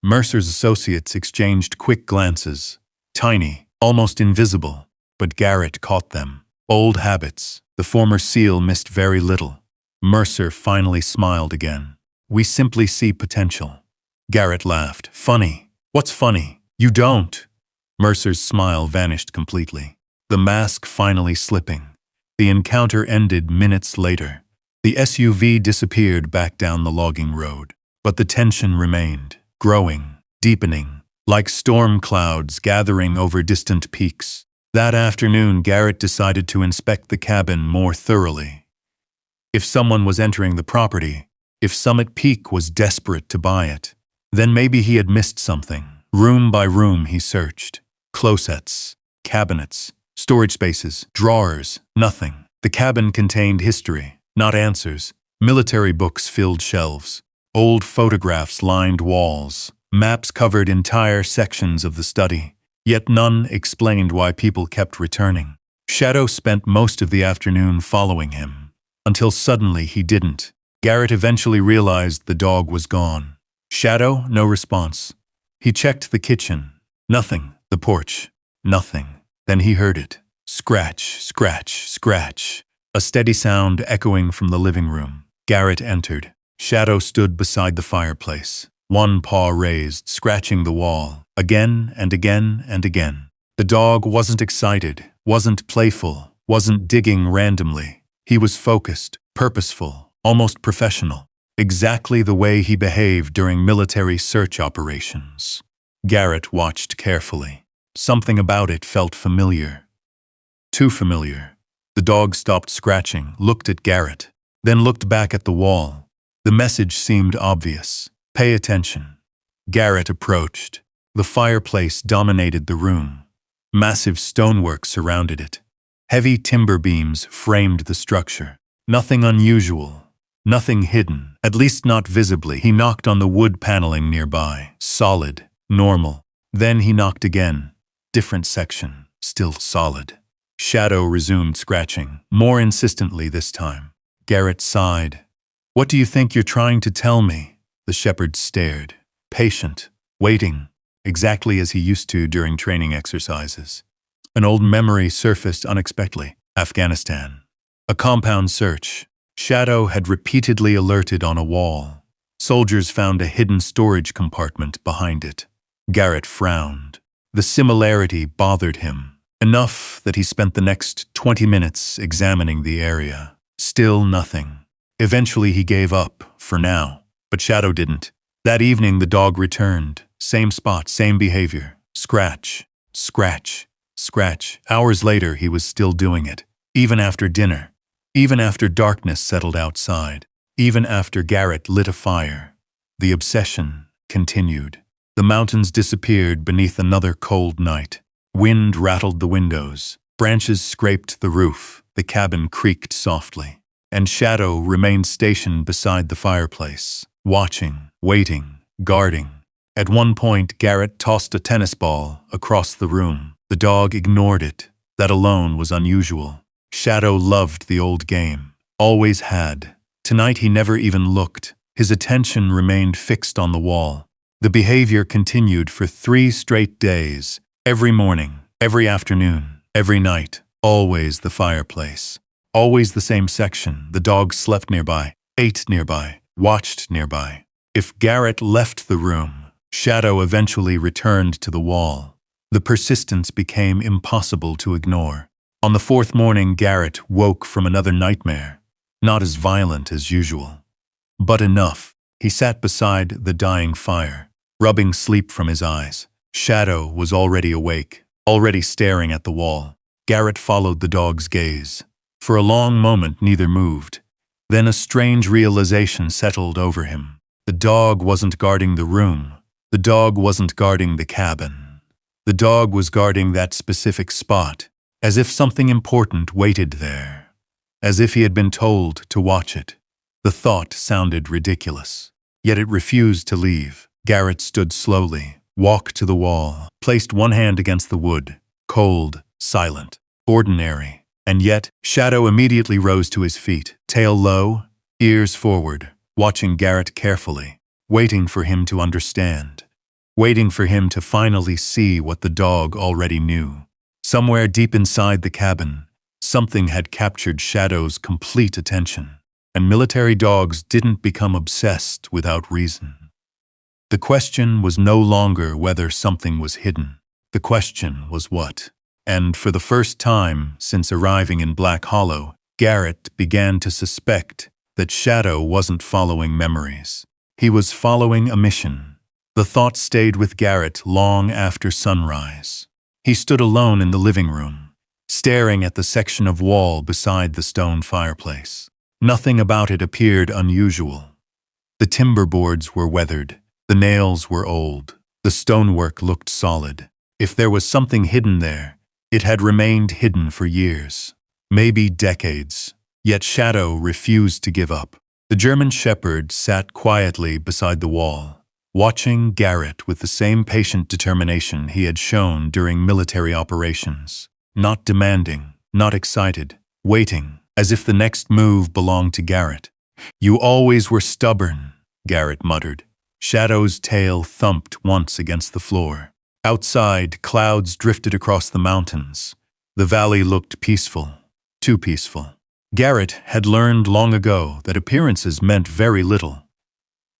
Mercer's associates exchanged quick glances. Tiny, almost invisible, but Garrett caught them. Old habits. The former SEAL missed very little. Mercer finally smiled again. We simply see potential. Garrett laughed. Funny. What's funny? You don't. Mercer's smile vanished completely. The mask finally slipping. The encounter ended minutes later. The SUV disappeared back down the logging road. But the tension remained, growing, deepening, like storm clouds gathering over distant peaks. That afternoon, Garrett decided to inspect the cabin more thoroughly. If someone was entering the property, if Summit Peak was desperate to buy it, then maybe he had missed something. Room by room he searched. Closets, cabinets, storage spaces, drawers, nothing. The cabin contained history, not answers. Military books filled shelves. Old photographs lined walls. Maps covered entire sections of the study. Yet none explained why people kept returning. Shadow spent most of the afternoon following him, until suddenly he didn't. Garrett eventually realized the dog was gone. Shadow, no response. He checked the kitchen. Nothing. The porch. Nothing. Then he heard it. Scratch, scratch, scratch. A steady sound echoing from the living room. Garrett entered. Shadow stood beside the fireplace, one paw raised, scratching the wall, again and again and again. The dog wasn't excited, wasn't playful, wasn't digging randomly. He was focused, purposeful, almost professional, exactly the way he behaved during military search operations. Garrett watched carefully. Something about it felt familiar. Too familiar. The dog stopped scratching, looked at Garrett, then looked back at the wall. The message seemed obvious. Pay attention. Garrett approached. The fireplace dominated the room. Massive stonework surrounded it. Heavy timber beams framed the structure. Nothing unusual. Nothing hidden, at least not visibly. He knocked on the wood paneling nearby. Solid. Normal. Then he knocked again. Different section. Still solid. Shadow resumed scratching, more insistently this time. Garrett sighed. What do you think you're trying to tell me? The shepherd stared. Patient. Waiting. Exactly as he used to during training exercises. An old memory surfaced unexpectedly. Afghanistan. A compound search. Shadow had repeatedly alerted on a wall. Soldiers found a hidden storage compartment behind it. Garrett frowned. The similarity bothered him, enough that he spent the next 20 minutes examining the area. Still nothing. Eventually he gave up, for now. But Shadow didn't. That evening the dog returned. Same spot, same behavior. Scratch, scratch, scratch. Hours later he was still doing it. Even after dinner. Even after darkness settled outside. Even after Garrett lit a fire. The obsession continued. The mountains disappeared beneath another cold night. Wind rattled the windows. Branches scraped the roof. The cabin creaked softly. And Shadow remained stationed beside the fireplace, watching, waiting, guarding. At one point, Garrett tossed a tennis ball across the room. The dog ignored it. That alone was unusual. Shadow loved the old game. Always had. Tonight he never even looked. His attention remained fixed on the wall. The behavior continued for 3 straight days. Every morning, every afternoon, every night. Always the fireplace. Always the same section. The dog slept nearby. ate nearby, watched nearby. If Garrett left the room, Shadow eventually returned to the wall. The persistence became impossible to ignore. On the fourth morning, Garrett woke from another nightmare, not as violent as usual, but enough. He sat beside the dying fire, rubbing sleep from his eyes. Shadow was already awake, already staring at the wall. Garrett followed the dog's gaze. For a long moment, neither moved. Then a strange realization settled over him. The dog wasn't guarding the room. The dog wasn't guarding the cabin. The dog was guarding that specific spot, as if something important waited there, as if he had been told to watch it. The thought sounded ridiculous, yet it refused to leave. Garrett stood slowly, walked to the wall, placed one hand against the wood, cold, silent, ordinary. And yet, Shadow immediately rose to his feet, tail low, ears forward, watching Garrett carefully, waiting for him to understand, waiting for him to finally see what the dog already knew. Somewhere deep inside the cabin, something had captured Shadow's complete attention, and military dogs didn't become obsessed without reason. The question was no longer whether something was hidden. The question was what. And for the first time since arriving in Black Hollow, Garrett began to suspect that Shadow wasn't following memories. He was following a mission. The thought stayed with Garrett long after sunrise. He stood alone in the living room, staring at the section of wall beside the stone fireplace. Nothing about it appeared unusual. The timber boards were weathered. The nails were old. The stonework looked solid. If there was something hidden there, it had remained hidden for years, maybe decades. Yet Shadow refused to give up. The German shepherd sat quietly beside the wall, watching Garrett with the same patient determination he had shown during military operations. Not demanding, not excited, waiting, as if the next move belonged to Garrett. "You always were stubborn," Garrett muttered. Shadow's tail thumped once against the floor. Outside, clouds drifted across the mountains. The valley looked peaceful, too peaceful. Garrett had learned long ago that appearances meant very little,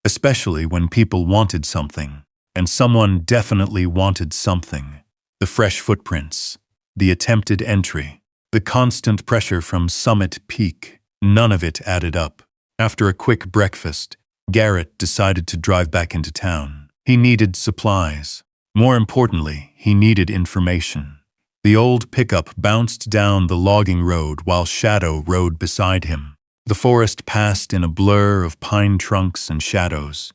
especially when people wanted something, and someone definitely wanted something. The fresh footprints, the attempted entry, the constant pressure from Summit Peak, none of it added up. After a quick breakfast, Garrett decided to drive back into town. He needed supplies. More importantly, he needed information. The old pickup bounced down the logging road while Shadow rode beside him. The forest passed in a blur of pine trunks and shadows.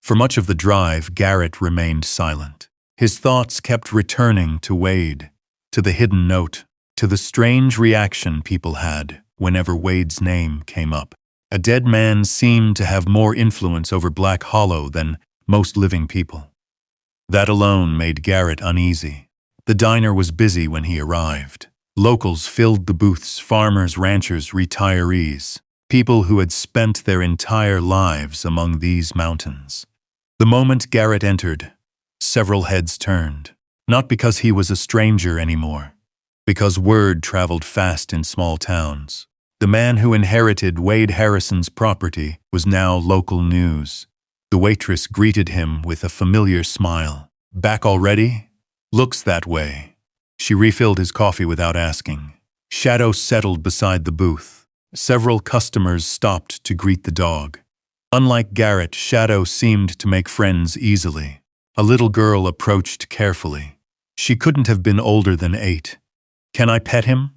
For much of the drive, Garrett remained silent. His thoughts kept returning to Wade, to the hidden note, to the strange reaction people had whenever Wade's name came up. A dead man seemed to have more influence over Black Hollow than most living people. That alone made Garrett uneasy. The diner was busy when he arrived. Locals filled the booths, farmers, ranchers, retirees, people who had spent their entire lives among these mountains. The moment Garrett entered, several heads turned. Not because he was a stranger anymore, because word traveled fast in small towns. The man who inherited Wade Harrison's property was now local news. The waitress greeted him with a familiar smile. "Back already? Looks that way." She refilled his coffee without asking. Shadow settled beside the booth. Several customers stopped to greet the dog. Unlike Garrett, Shadow seemed to make friends easily. A little girl approached carefully. She couldn't have been older than 8. "Can I pet him?"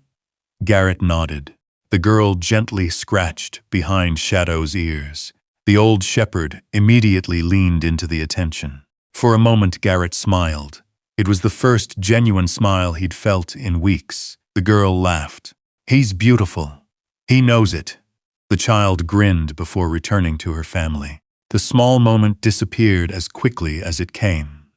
Garrett nodded. The girl gently scratched behind Shadow's ears. The old shepherd immediately leaned into the attention. For a moment, Garrett smiled. It was the first genuine smile he'd felt in weeks. The girl laughed. "He's beautiful. He knows it." The child grinned before returning to her family. The small moment disappeared as quickly as it came.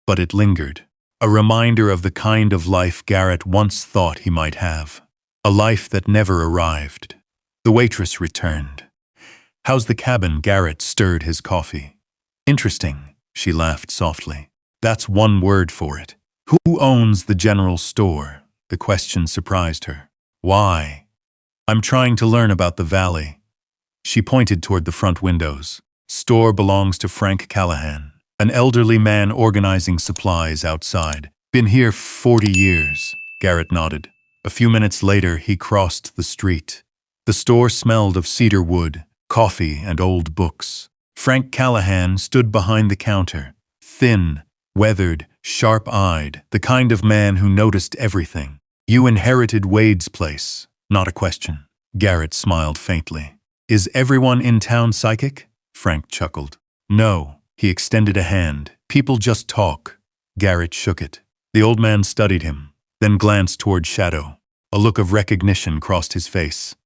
But it lingered. A reminder of the kind of life Garrett once thought he might have. A life that never arrived. The waitress returned. "How's the cabin?" Garrett stirred his coffee. "Interesting," she laughed softly. "That's one word for it." "Who owns the general store?" The question surprised her. "Why?" "I'm trying to learn about the valley." She pointed toward the front windows. Store belongs to Frank Callahan, an elderly man organizing supplies outside. Been here 40 years, Garrett nodded. A few minutes later, he crossed the street. The store smelled of cedar wood, coffee, and old books. Frank Callahan stood behind the counter, thin, weathered, sharp-eyed, the kind of man who noticed everything. You inherited Wade's place, not a question. Garrett smiled faintly. Is everyone in town psychic? Frank chuckled. No, he extended a hand. People just talk. Garrett shook it. The old man studied him, then glanced toward Shadow. A look of recognition crossed his face.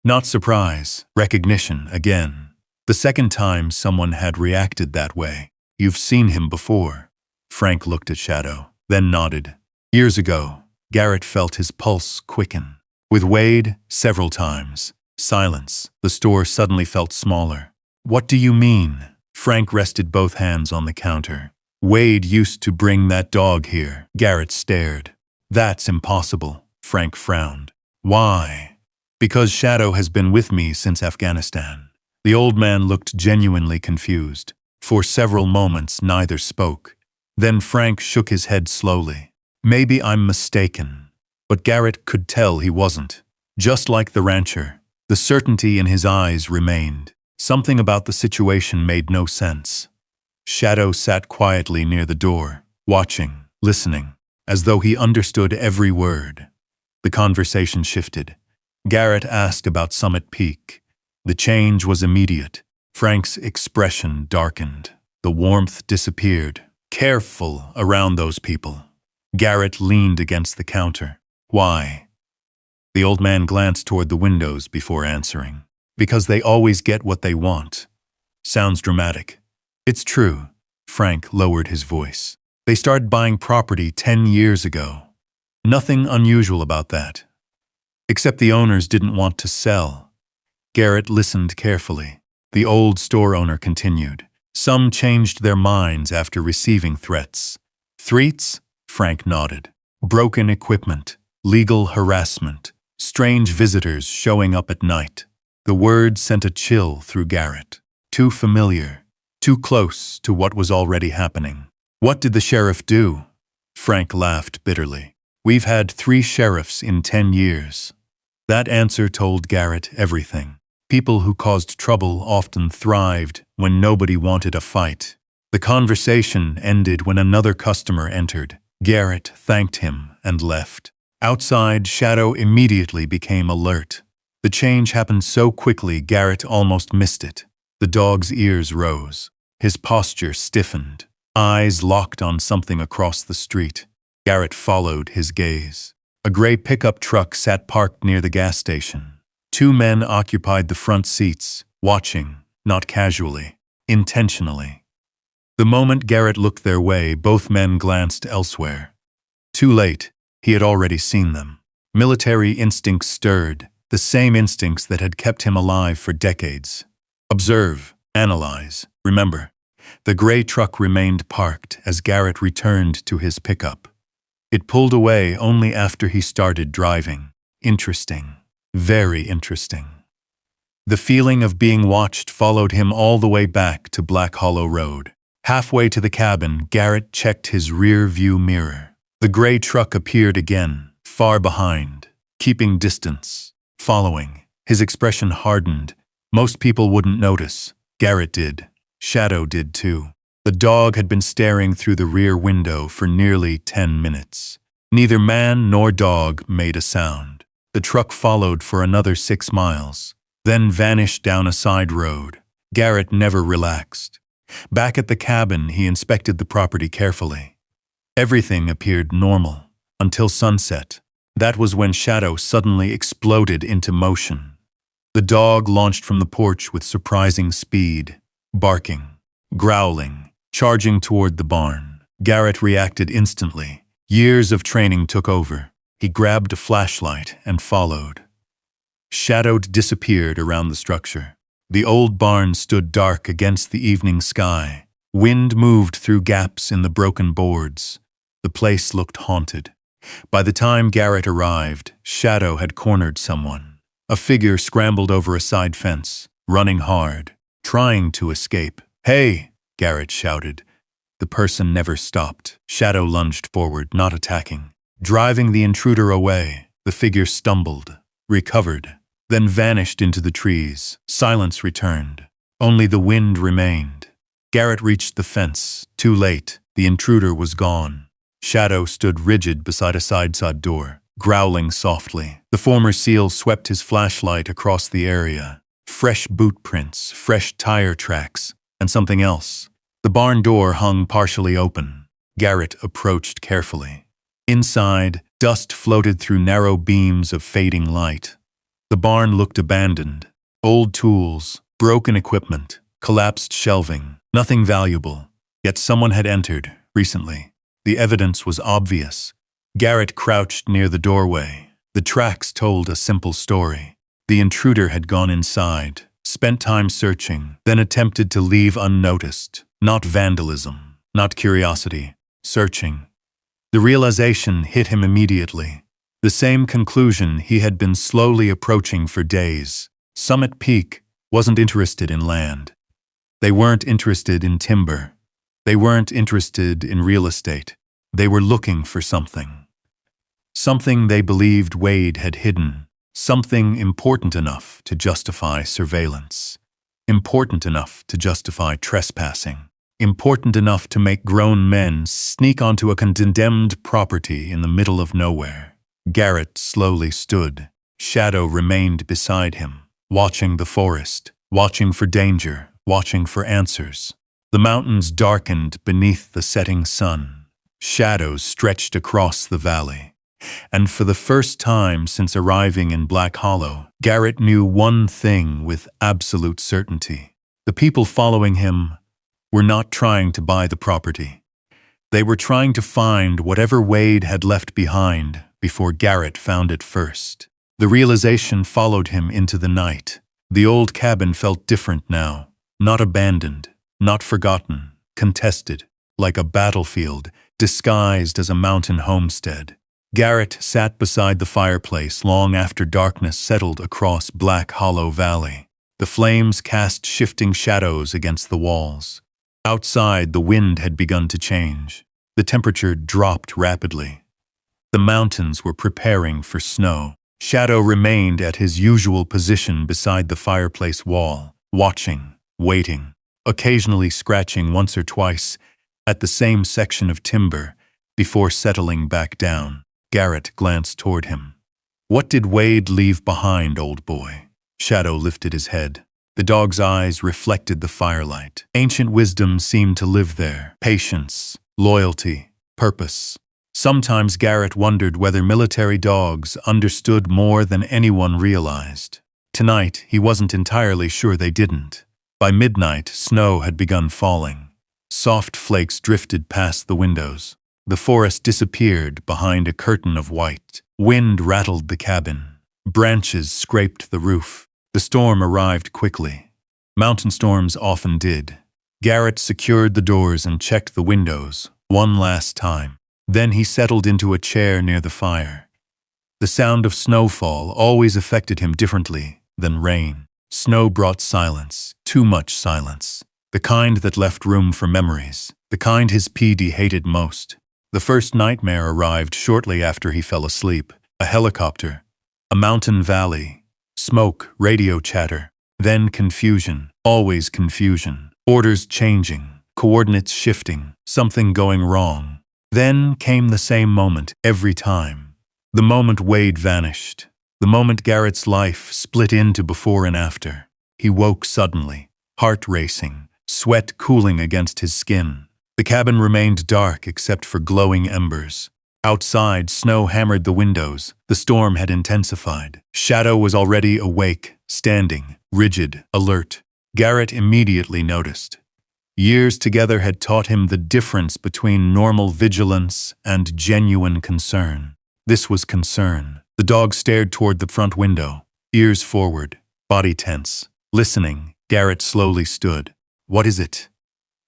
Not surprise, recognition again. The second time someone had reacted that way. You've seen him before. Frank looked at Shadow, then nodded. Years ago, Garrett felt his pulse quicken. With Wade, several times. Silence. The store suddenly felt smaller. What do you mean? Frank rested both hands on the counter. Wade used to bring that dog here. Garrett stared. That's impossible. Frank frowned. Why? Because Shadow has been with me since Afghanistan. The old man looked genuinely confused. For several moments, neither spoke. Then Frank shook his head slowly. Maybe I'm mistaken. But Garrett could tell he wasn't. Just like the rancher, the certainty in his eyes remained. Something about the situation made no sense. Shadow sat quietly near the door, watching, listening, as though he understood every word. The conversation shifted. Garrett asked about Summit Peak. The change was immediate. Frank's expression darkened. The warmth disappeared. Careful around those people. Garrett leaned against the counter. Why? The old man glanced toward the windows before answering. Because they always get what they want. Sounds dramatic. It's true. Frank lowered his voice. They started buying property 10 years ago. Nothing unusual about that. Except the owners didn't want to sell. Garrett listened carefully. The old store owner continued. Some changed their minds after receiving threats. Threats? Frank nodded. Broken equipment, legal harassment, strange visitors showing up at night. The word sent a chill through Garrett. Too familiar, too close to what was already happening. What did the sheriff do? Frank laughed bitterly. We've had 3 sheriffs in 10 years. That answer told Garrett everything. People who caused trouble often thrived when nobody wanted a fight. The conversation ended when another customer entered. Garrett thanked him and left. Outside, Shadow immediately became alert. The change happened so quickly Garrett almost missed it. The dog's ears rose. His posture stiffened. Eyes locked on something across the street. Garrett followed his gaze. A gray pickup truck sat parked near the gas station. 2 men occupied the front seats, watching, not casually, intentionally. The moment Garrett looked their way, both men glanced elsewhere. Too late, he had already seen them. Military instincts stirred, the same instincts that had kept him alive for decades. Observe, analyze, remember. The gray truck remained parked as Garrett returned to his pickup. It pulled away only after he started driving. Interesting. Very interesting. The feeling of being watched followed him all the way back to Black Hollow Road. Halfway to the cabin, Garrett checked his rear-view mirror. The gray truck appeared again, far behind, keeping distance, following. His expression hardened. Most people wouldn't notice. Garrett did. Shadow did too. The dog had been staring through the rear window for nearly 10 minutes. Neither man nor dog made a sound. The truck followed for another 6 miles, then vanished down a side road. Garrett never relaxed. Back at the cabin, he inspected the property carefully. Everything appeared normal, until sunset. That was when Shadow suddenly exploded into motion. The dog launched from the porch with surprising speed, barking, growling, charging toward the barn. Garrett reacted instantly. Years of training took over. He grabbed a flashlight and followed. Shadow disappeared around the structure. The old barn stood dark against the evening sky. Wind moved through gaps in the broken boards. The place looked haunted. By the time Garrett arrived, Shadow had cornered someone. A figure scrambled over a side fence, running hard, trying to escape. "Hey!" Garrett shouted. The person never stopped. Shadow lunged forward, not attacking. Driving the intruder away, the figure stumbled, recovered, then vanished into the trees. Silence returned. Only the wind remained. Garrett reached the fence. Too late. The intruder was gone. Shadow stood rigid beside a side door, growling softly. The former SEAL swept his flashlight across the area. Fresh boot prints, fresh tire tracks, and something else. The barn door hung partially open. Garrett approached carefully. Inside, dust floated through narrow beams of fading light. The barn looked abandoned. Old tools, broken equipment, collapsed shelving, nothing valuable. Yet someone had entered, recently. The evidence was obvious. Garrett crouched near the doorway. The tracks told a simple story. The intruder had gone inside, spent time searching, then attempted to leave unnoticed. Not vandalism, not curiosity, searching. The realization hit him immediately. The same conclusion he had been slowly approaching for days. Summit Peak wasn't interested in land. They weren't interested in timber. They weren't interested in real estate. They were looking for something. Something they believed Wade had hidden. Something important enough to justify surveillance. Important enough to justify trespassing. Important enough to make grown men sneak onto a condemned property in the middle of nowhere. Garrett slowly stood. Shadow remained beside him, watching the forest, watching for danger, watching for answers. The mountains darkened beneath the setting sun. Shadows stretched across the valley. And for the first time since arriving in Black Hollow, Garrett knew one thing with absolute certainty. The people following him were not trying to buy the property. They were trying to find whatever Wade had left behind before Garrett found it first. The realization followed him into the night. The old cabin felt different now. Not abandoned, not forgotten, contested, like a battlefield, disguised as a mountain homestead. Garrett sat beside the fireplace long after darkness settled across Black Hollow Valley. The flames cast shifting shadows against the walls. Outside, the wind had begun to change. The temperature dropped rapidly. The mountains were preparing for snow. Shadow remained at his usual position beside the fireplace wall, watching, waiting, occasionally scratching once or twice at the same section of timber before settling back down. Garrett glanced toward him. "What did Wade leave behind, old boy?" Shadow lifted his head. The dog's eyes reflected the firelight. Ancient wisdom seemed to live there. Patience, loyalty, purpose. Sometimes Garrett wondered whether military dogs understood more than anyone realized. Tonight, he wasn't entirely sure they didn't. By midnight, snow had begun falling. Soft flakes drifted past the windows. The forest disappeared behind a curtain of white. Wind rattled the cabin. Branches scraped the roof. The storm arrived quickly. Mountain storms often did. Garrett secured the doors and checked the windows one last time. Then he settled into a chair near the fire. The sound of snowfall always affected him differently than rain. Snow brought silence, too much silence. The kind that left room for memories. The kind his PD hated most. The first nightmare arrived shortly after he fell asleep. A helicopter. A mountain valley. Smoke, radio chatter, then confusion, always confusion, orders changing, coordinates shifting, something going wrong. Then came the same moment every time. The moment Wade vanished. The moment Garrett's life split into before and after. He woke suddenly, heart racing, sweat cooling against his skin. The cabin remained dark except for glowing embers. Outside, snow hammered the windows. The storm had intensified. Shadow was already awake, standing, rigid, alert. Garrett immediately noticed. Years together had taught him the difference between normal vigilance and genuine concern. This was concern. The dog stared toward the front window, ears forward, body tense. Listening, Garrett slowly stood. "What is it?"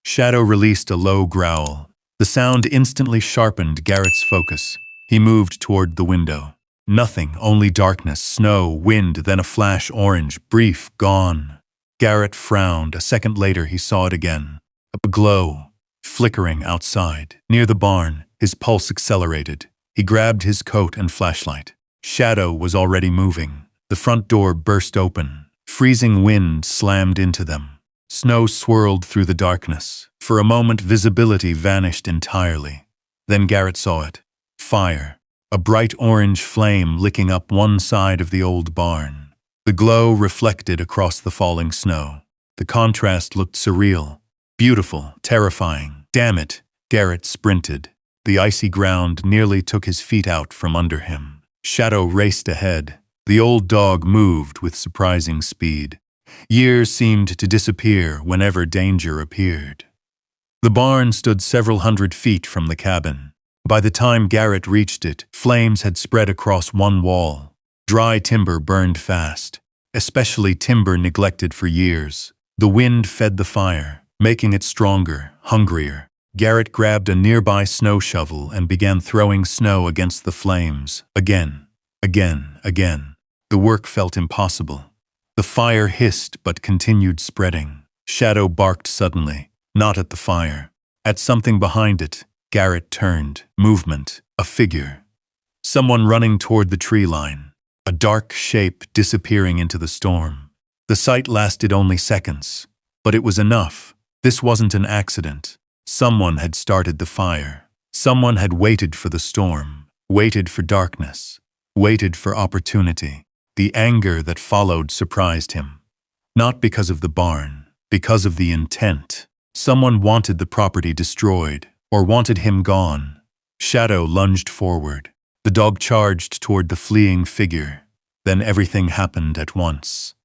Shadow released a low growl. The sound instantly sharpened Garrett's focus. He moved toward the window. Nothing, only darkness, snow, wind, then a flash orange, brief, gone. Garrett frowned. A second later he saw it again. A glow, flickering outside. Near the barn, his pulse accelerated. He grabbed his coat and flashlight. Shadow was already moving. The front door burst open. Freezing wind slammed into them. Snow swirled through the darkness. For a moment, visibility vanished entirely. Then Garrett saw it. Fire. A bright orange flame licking up one side of the old barn. The glow reflected across the falling snow. The contrast looked surreal. Beautiful, terrifying. Damn it, Garrett sprinted. The icy ground nearly took his feet out from under him. Shadow raced ahead. The old dog moved with surprising speed. Years seemed to disappear whenever danger appeared. The barn stood several hundred feet from the cabin. By the time Garrett reached it, flames had spread across one wall. Dry timber burned fast, especially timber neglected for years. The wind fed the fire, making it stronger, hungrier. Garrett grabbed a nearby snow shovel and began throwing snow against the flames. Again. The work felt impossible. The fire hissed but continued spreading. Shadow barked suddenly, not at the fire. At something behind it. Garrett turned. Movement. A figure. Someone running toward the tree line. A dark shape disappearing into the storm. The sight lasted only seconds, but it was enough. This wasn't an accident. Someone had started the fire. Someone had waited for the storm, waited for darkness, waited for opportunity. The anger that followed surprised him. Not because of the barn, because of the intent. Someone wanted the property destroyed, or wanted him gone. Shadow lunged forward. The dog charged toward the fleeing figure. Then everything happened at once.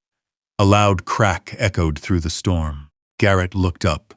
A loud crack echoed through the storm. Garrett looked up.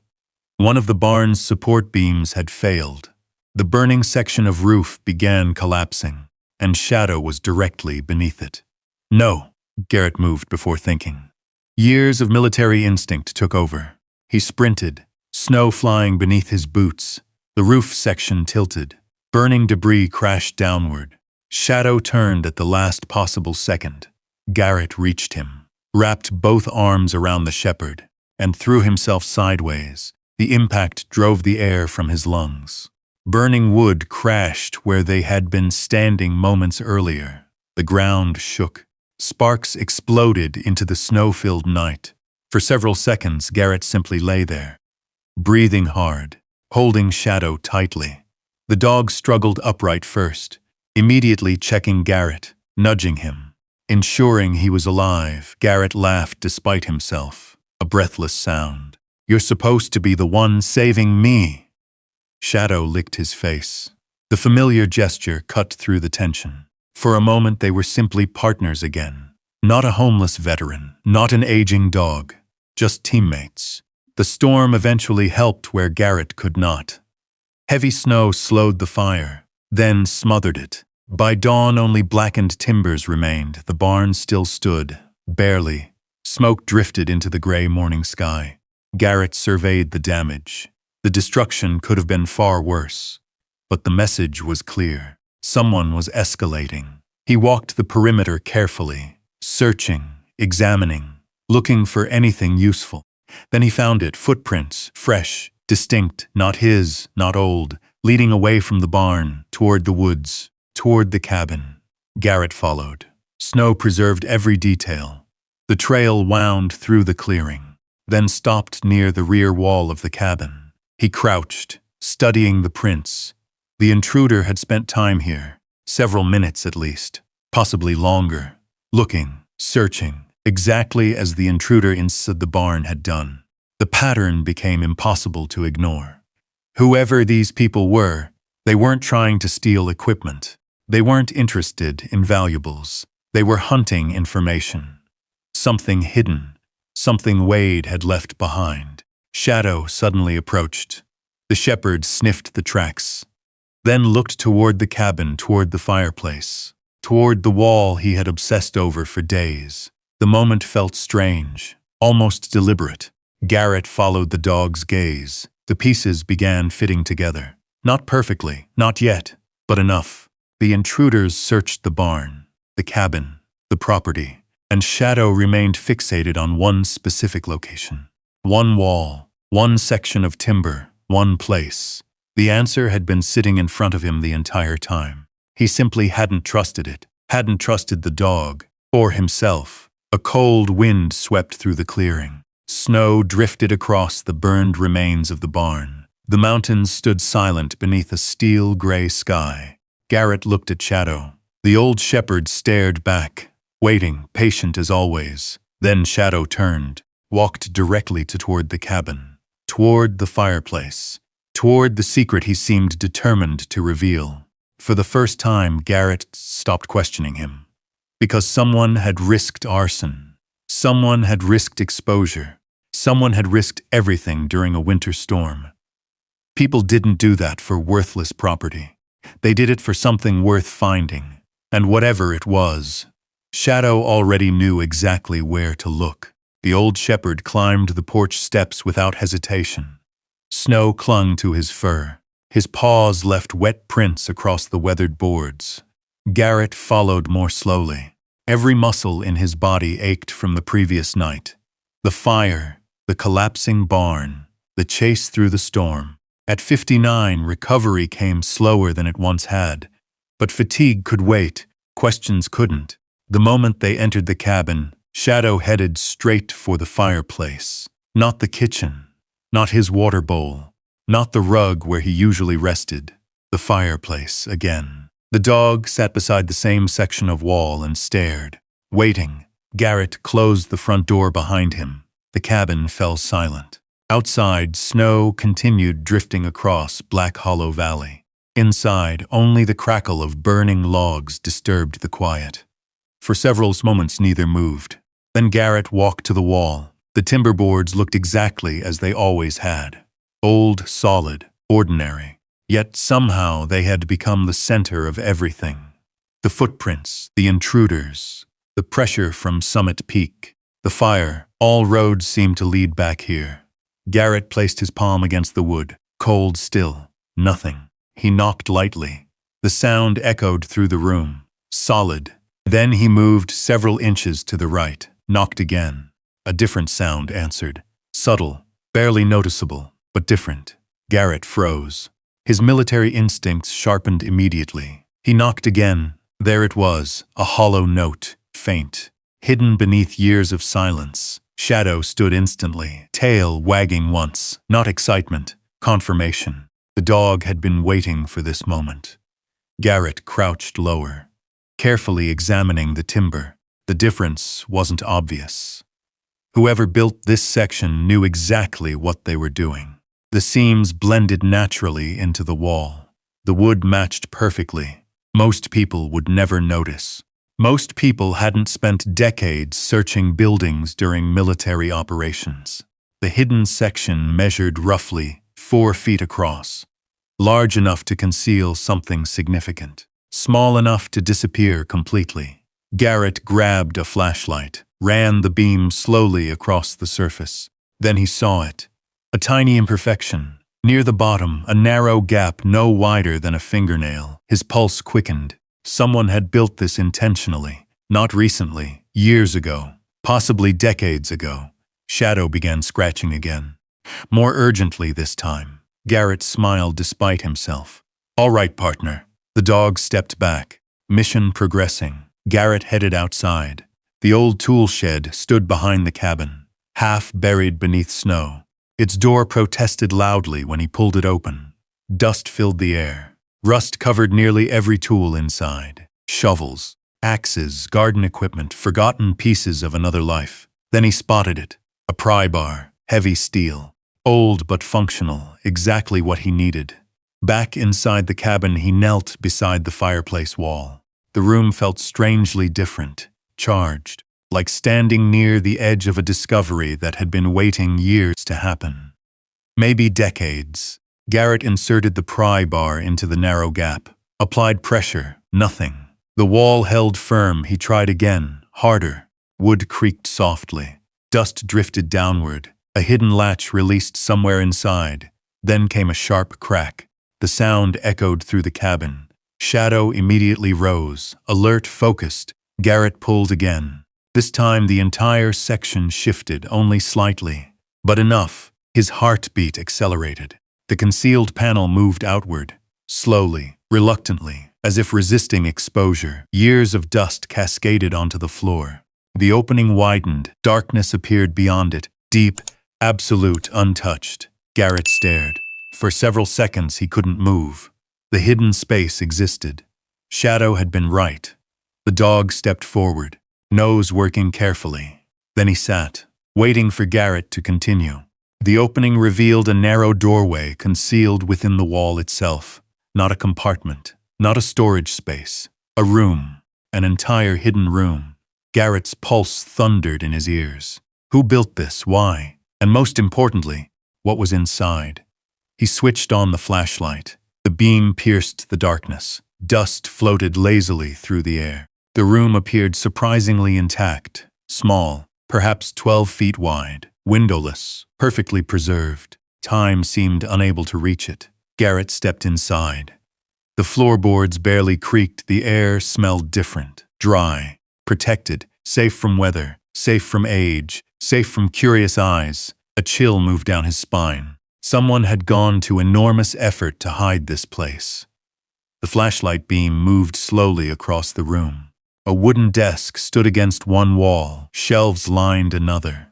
One of the barn's support beams had failed. The burning section of roof began collapsing, and Shadow was directly beneath it. No, Garrett moved before thinking. Years of military instinct took over. He sprinted, snow flying beneath his boots. The roof section tilted. Burning debris crashed downward. Shadow turned at the last possible second. Garrett reached him, wrapped both arms around the shepherd, and threw himself sideways. The impact drove the air from his lungs. Burning wood crashed where they had been standing moments earlier. The ground shook. Sparks exploded into the snow-filled night. For several seconds, Garrett simply lay there, breathing hard, holding Shadow tightly. The dog struggled upright first, immediately checking Garrett, nudging him, ensuring he was alive. Garrett laughed despite himself, a breathless sound. "You're supposed to be the one saving me." Shadow licked his face. The familiar gesture cut through the tension. For a moment they were simply partners again. Not a homeless veteran, not an aging dog, just teammates. The storm eventually helped where Garrett could not. Heavy snow slowed the fire, then smothered it. By dawn only blackened timbers remained. The barn still stood, barely. Smoke drifted into the gray morning sky. Garrett surveyed the damage. The destruction could have been far worse. But the message was clear. Someone was escalating. He walked the perimeter carefully, searching, examining, looking for anything useful. Then he found it, footprints, fresh, distinct, not his, not old, leading away from the barn, toward the woods, toward the cabin. Garrett followed. Snow preserved every detail. The trail wound through the clearing, then stopped near the rear wall of the cabin. He crouched, studying the prints. The intruder had spent time here, several minutes at least, possibly longer, looking, searching, exactly as the intruder inside the barn had done. The pattern became impossible to ignore. Whoever these people were, they weren't trying to steal equipment. They weren't interested in valuables. They were hunting information. Something hidden, something Wade had left behind. Shadow suddenly approached. The shepherd sniffed the tracks, then looked toward the cabin, toward the fireplace, toward the wall he had obsessed over for days. The moment felt strange, almost deliberate. Garrett followed the dog's gaze. The pieces began fitting together. Not perfectly, not yet, but enough. The intruders searched the barn, the cabin, the property. and Shadow remained fixated on one specific location. One wall, one section of timber, one place. The answer had been sitting in front of him the entire time. He simply hadn't trusted it, hadn't trusted the dog, or himself. A cold wind swept through the clearing. Snow drifted across the burned remains of the barn. The mountains stood silent beneath a steel-gray sky. Garrett looked at Shadow. The old shepherd stared back, waiting, patient as always. Then Shadow turned, walked directly toward the cabin, toward the fireplace, toward the secret he seemed determined to reveal. For the first time, Garrett stopped questioning him. Because someone had risked arson. Someone had risked exposure. Someone had risked everything during a winter storm. People didn't do that for worthless property. They did it for something worth finding. And whatever it was, Shadow already knew exactly where to look. The old shepherd climbed the porch steps without hesitation. Snow clung to his fur. His paws left wet prints across the weathered boards. Garrett followed more slowly. Every muscle in his body ached from the previous night. The fire, the collapsing barn, the chase through the storm. At 59, recovery came slower than it once had. But fatigue could wait, questions couldn't. The moment they entered the cabin, Shadow headed straight for the fireplace. Not the kitchen, not his water bowl, not the rug where he usually rested. The fireplace again. The dog sat beside the same section of wall and stared. Waiting, Garrett closed the front door behind him. The cabin fell silent. Outside, snow continued drifting across Black Hollow Valley. Inside, only the crackle of burning logs disturbed the quiet. For several moments neither moved. Then Garrett walked to the wall. The timber boards looked exactly as they always had. Old, solid, ordinary. Yet somehow they had become the center of everything. The footprints, the intruders, the pressure from Summit Peak, the fire, all roads seemed to lead back here. Garrett placed his palm against the wood, cold still, nothing. He knocked lightly. The sound echoed through the room, solid. Then he moved several inches to the right, knocked again. A different sound answered, subtle, barely noticeable, but different. Garrett froze. His military instincts sharpened immediately. He knocked again. There it was, a hollow note, faint, hidden beneath years of silence. Shadow stood instantly, tail wagging once. Not excitement, confirmation. The dog had been waiting for this moment. Garrett crouched lower, carefully examining the timber. The difference wasn't obvious. Whoever built this section knew exactly what they were doing. The seams blended naturally into the wall. The wood matched perfectly. Most people would never notice. Most people hadn't spent decades searching buildings during military operations. The hidden section measured roughly 4 feet across, large enough to conceal something significant, small enough to disappear completely. Garrett grabbed a flashlight, ran the beam slowly across the surface. Then he saw it. A tiny imperfection. Near the bottom, a narrow gap no wider than a fingernail. His pulse quickened. Someone had built this intentionally. Not recently, years ago, possibly decades ago. Shadow began scratching again. More urgently this time. Garrett smiled despite himself. All right, partner. The dog stepped back. Mission progressing. Garrett headed outside. The old tool shed stood behind the cabin, half buried beneath snow. Its door protested loudly when he pulled it open. Dust filled the air. Rust covered nearly every tool inside. Shovels, axes, garden equipment, forgotten pieces of another life. Then he spotted it. A pry bar, heavy steel. Old but functional, exactly what he needed. Back inside the cabin, he knelt beside the fireplace wall. The room felt strangely different, charged, like standing near the edge of a discovery that had been waiting years to happen. Maybe decades. Garrett inserted the pry bar into the narrow gap. Applied pressure. Nothing. The wall held firm. He tried again, harder. Wood creaked softly. Dust drifted downward. A hidden latch released somewhere inside. Then came a sharp crack. The sound echoed through the cabin. Shadow immediately rose, alert, focused. Garrett pulled again. This time the entire section shifted only slightly, but enough. His heartbeat accelerated. The concealed panel moved outward, slowly, reluctantly, as if resisting exposure. Years of dust cascaded onto the floor. The opening widened. Darkness appeared beyond it, deep, absolute, untouched. Garrett stared. For several seconds he couldn't move. The hidden space existed. Shadow had been right. The dog stepped forward, nose working carefully. Then he sat, waiting for Garrett to continue. The opening revealed a narrow doorway concealed within the wall itself. Not a compartment, not a storage space. A room, an entire hidden room. Garrett's pulse thundered in his ears. Who built this? Why? And most importantly, what was inside? He switched on the flashlight. The beam pierced the darkness. Dust floated lazily through the air. The room appeared surprisingly intact, small, perhaps 12 feet wide, windowless, perfectly preserved. Time seemed unable to reach it. Garrett stepped inside. The floorboards barely creaked. The air smelled different, dry, protected, safe from weather, safe from age, safe from curious eyes. A chill moved down his spine. Someone had gone to enormous effort to hide this place. The flashlight beam moved slowly across the room. A wooden desk stood against one wall, shelves lined another.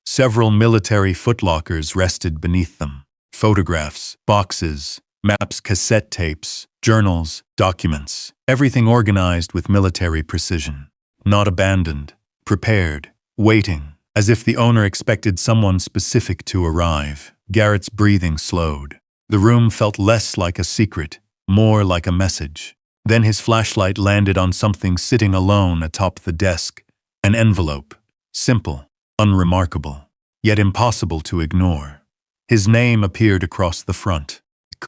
Several military footlockers rested beneath them. Photographs, boxes, maps, cassette tapes, journals, documents, everything organized with military precision. Not abandoned, prepared, waiting, as if the owner expected someone specific to arrive. Garrett's breathing slowed. The room felt less like a secret, more like a message. Then his flashlight landed on something sitting alone atop the desk. An envelope. Simple, unremarkable, yet impossible to ignore. His name appeared across the front.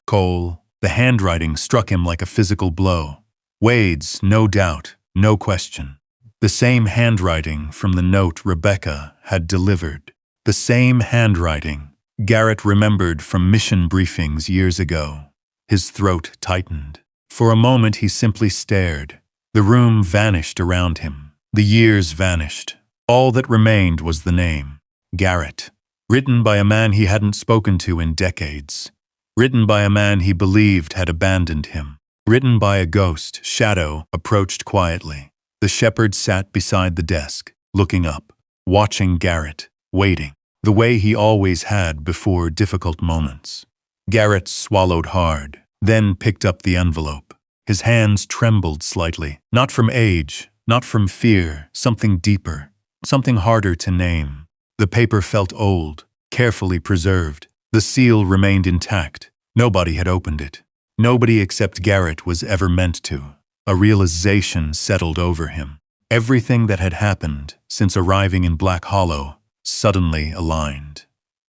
Cole. The handwriting struck him like a physical blow. Wade's, no doubt, no question. The same handwriting from the note Rebecca had delivered. The same handwriting Garrett remembered from mission briefings years ago. His throat tightened. For a moment he simply stared. The room vanished around him. The years vanished. All that remained was the name, Garrett. Written by a man he hadn't spoken to in decades. Written by a man he believed had abandoned him. Written by a ghost. Shadow approached quietly. The shepherd sat beside the desk, looking up, watching Garrett, waiting, the way he always had before difficult moments. Garrett swallowed hard, then picked up the envelope. His hands trembled slightly, not from age, not from fear, something deeper, something harder to name. The paper felt old, carefully preserved. The seal remained intact. Nobody had opened it. Nobody except Garrett was ever meant to. A realization settled over him. Everything that had happened since arriving in Black Hollow suddenly aligned.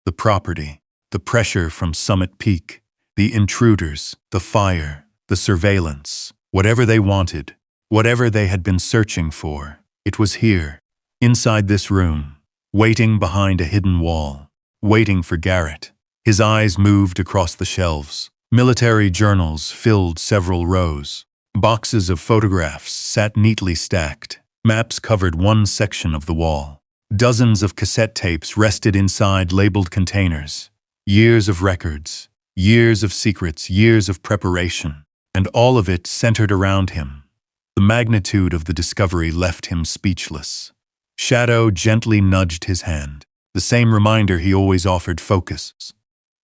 The property, the pressure from Summit Peak, the intruders, the fire, the surveillance, whatever they wanted, whatever they had been searching for, it was here, inside this room, waiting behind a hidden wall, waiting for Garrett. His eyes moved across the shelves. Military journals filled several rows. Boxes of photographs sat neatly stacked. Maps covered one section of the wall. Dozens of cassette tapes rested inside labeled containers. Years of records, years of secrets, years of preparation, and all of it centered around him. The magnitude of the discovery left him speechless. Shadow gently nudged his hand, the same reminder he always offered: focus.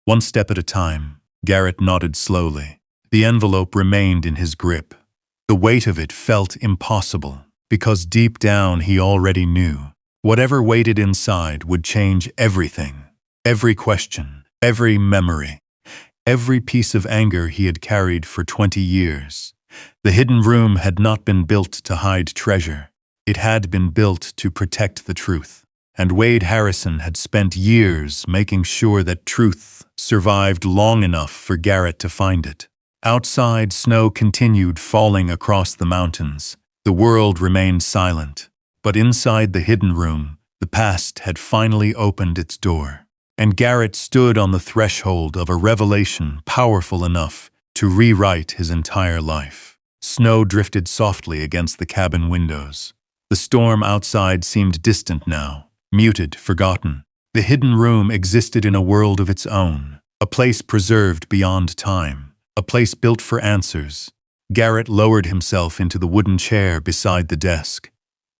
One step at a time. Garrett nodded slowly. The envelope remained in his grip. The weight of it felt impossible, because deep down he already knew. Whatever waited inside would change everything. Every question, every memory, every piece of anger he had carried for 20 years. The hidden room had not been built to hide treasure. It had been built to protect the truth. And Wade Harrison had spent years making sure that truth survived long enough for Garrett to find it. Outside, snow continued falling across the mountains. The world remained silent. But inside the hidden room, the past had finally opened its door. And Garrett stood on the threshold of a revelation powerful enough to rewrite his entire life. Snow drifted softly against the cabin windows. The storm outside seemed distant now, muted, forgotten. The hidden room existed in a world of its own, a place preserved beyond time, a place built for answers. Garrett lowered himself into the wooden chair beside the desk.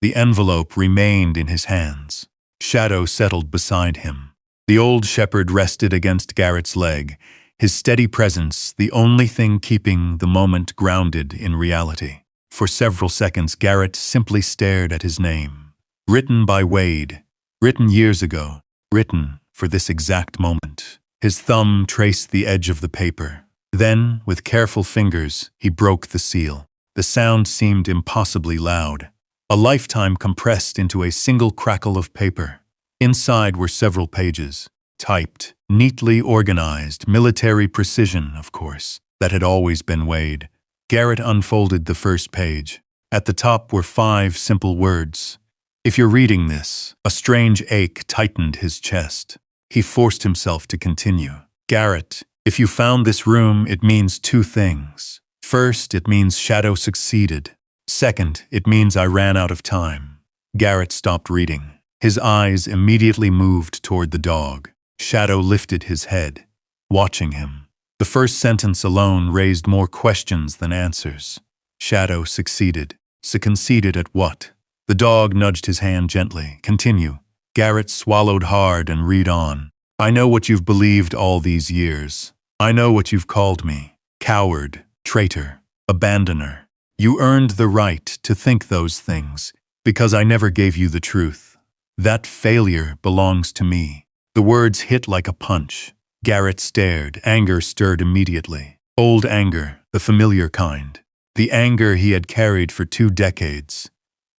The envelope remained in his hands. Shadow settled beside him. The old shepherd rested against Garrett's leg, his steady presence the only thing keeping the moment grounded in reality. For several seconds, Garrett simply stared at his name. Written by Wade. Written years ago. Written for this exact moment. His thumb traced the edge of the paper. Then, with careful fingers, he broke the seal. The sound seemed impossibly loud. A lifetime compressed into a single crackle of paper. Inside were several pages. Typed, neatly organized, military precision, of course. That had always been Wade. Garrett unfolded the first page. At the top were 5 simple words. If you're reading this, a strange ache tightened his chest. He forced himself to continue. Garrett, if you found this room, it means 2 things. First, it means Shadow succeeded. Second, it means I ran out of time. Garrett stopped reading. His eyes immediately moved toward the dog. Shadow lifted his head, watching him. The first sentence alone raised more questions than answers. Shadow succeeded. Conceded at what? The dog nudged his hand gently. Continue. Garrett swallowed hard and read on. I know what you've believed all these years. I know what you've called me. Coward, traitor, abandoner. You earned the right to think those things because I never gave you the truth. That failure belongs to me. The words hit like a punch. Garrett stared. Anger stirred immediately. Old anger, the familiar kind. The anger he had carried for 2 decades.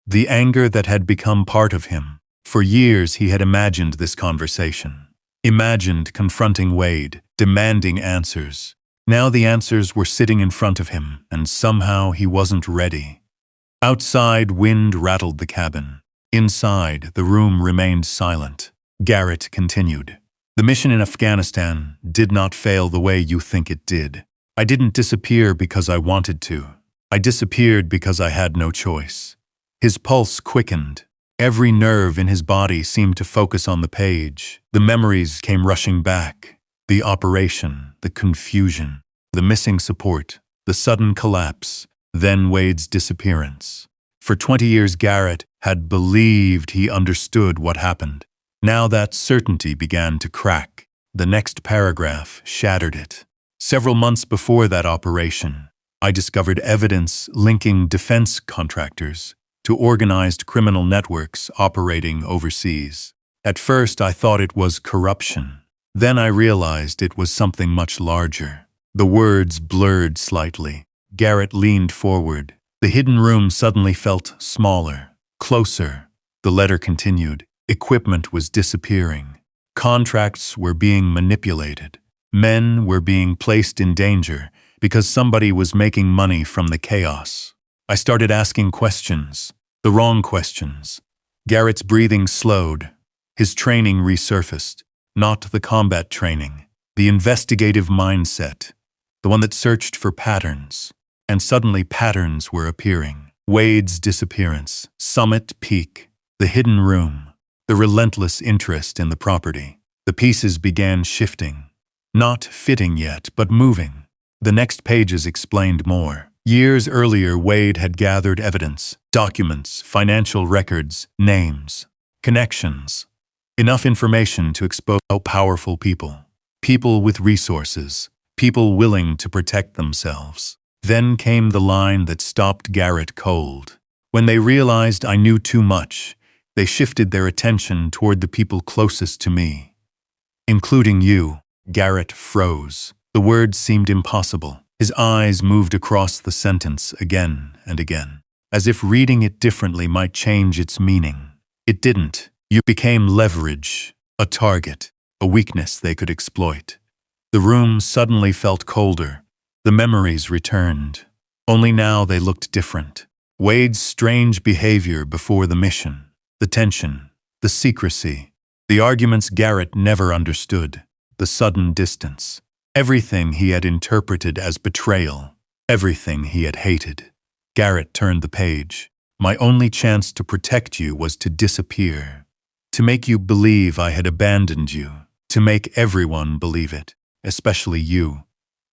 The anger that had become part of him. For years he had imagined this conversation. Imagined confronting Wade, demanding answers. Now the answers were sitting in front of him, and somehow he wasn't ready. Outside, wind rattled the cabin. Inside, the room remained silent. Garrett continued. The mission in Afghanistan did not fail the way you think it did. I didn't disappear because I wanted to. I disappeared because I had no choice. His pulse quickened. Every nerve in his body seemed to focus on the page. The memories came rushing back. The operation, the confusion, the missing support, the sudden collapse, then Wade's disappearance. For 20 years, Garrett had believed he understood what happened. Now that certainty began to crack. The next paragraph shattered it. Several months before that operation, I discovered evidence linking defense contractors to organized criminal networks operating overseas. At first, I thought it was corruption. Then I realized it was something much larger. The words blurred slightly. Garrett leaned forward. The hidden room suddenly felt smaller, closer. The letter continued. Equipment was disappearing. Contracts were being manipulated. Men were being placed in danger because somebody was making money from the chaos. I started asking questions, the wrong questions. Garrett's breathing slowed. His training resurfaced. Not the combat training, the investigative mindset, the one that searched for patterns. And suddenly patterns were appearing. Wade's disappearance, Summit Peak, the hidden room, the relentless interest in the property. The pieces began shifting. Not fitting yet, but moving. The next pages explained more. Years earlier, Wade had gathered evidence, documents, financial records, names, connections. Enough information to expose powerful people. People with resources. People willing to protect themselves. Then came the line that stopped Garrett cold. When they realized I knew too much, they shifted their attention toward the people closest to me. Including you. Garrett froze. The words seemed impossible. His eyes moved across the sentence again and again, as if reading it differently might change its meaning. It didn't. You became leverage, a target, a weakness they could exploit. The room suddenly felt colder. The memories returned. Only now they looked different. Wade's strange behavior before the mission, the tension, the secrecy, the arguments Garrett never understood, the sudden distance. Everything he had interpreted as betrayal, everything he had hated. Garrett turned the page. My only chance to protect you was to disappear, to make you believe I had abandoned you, to make everyone believe it, especially you."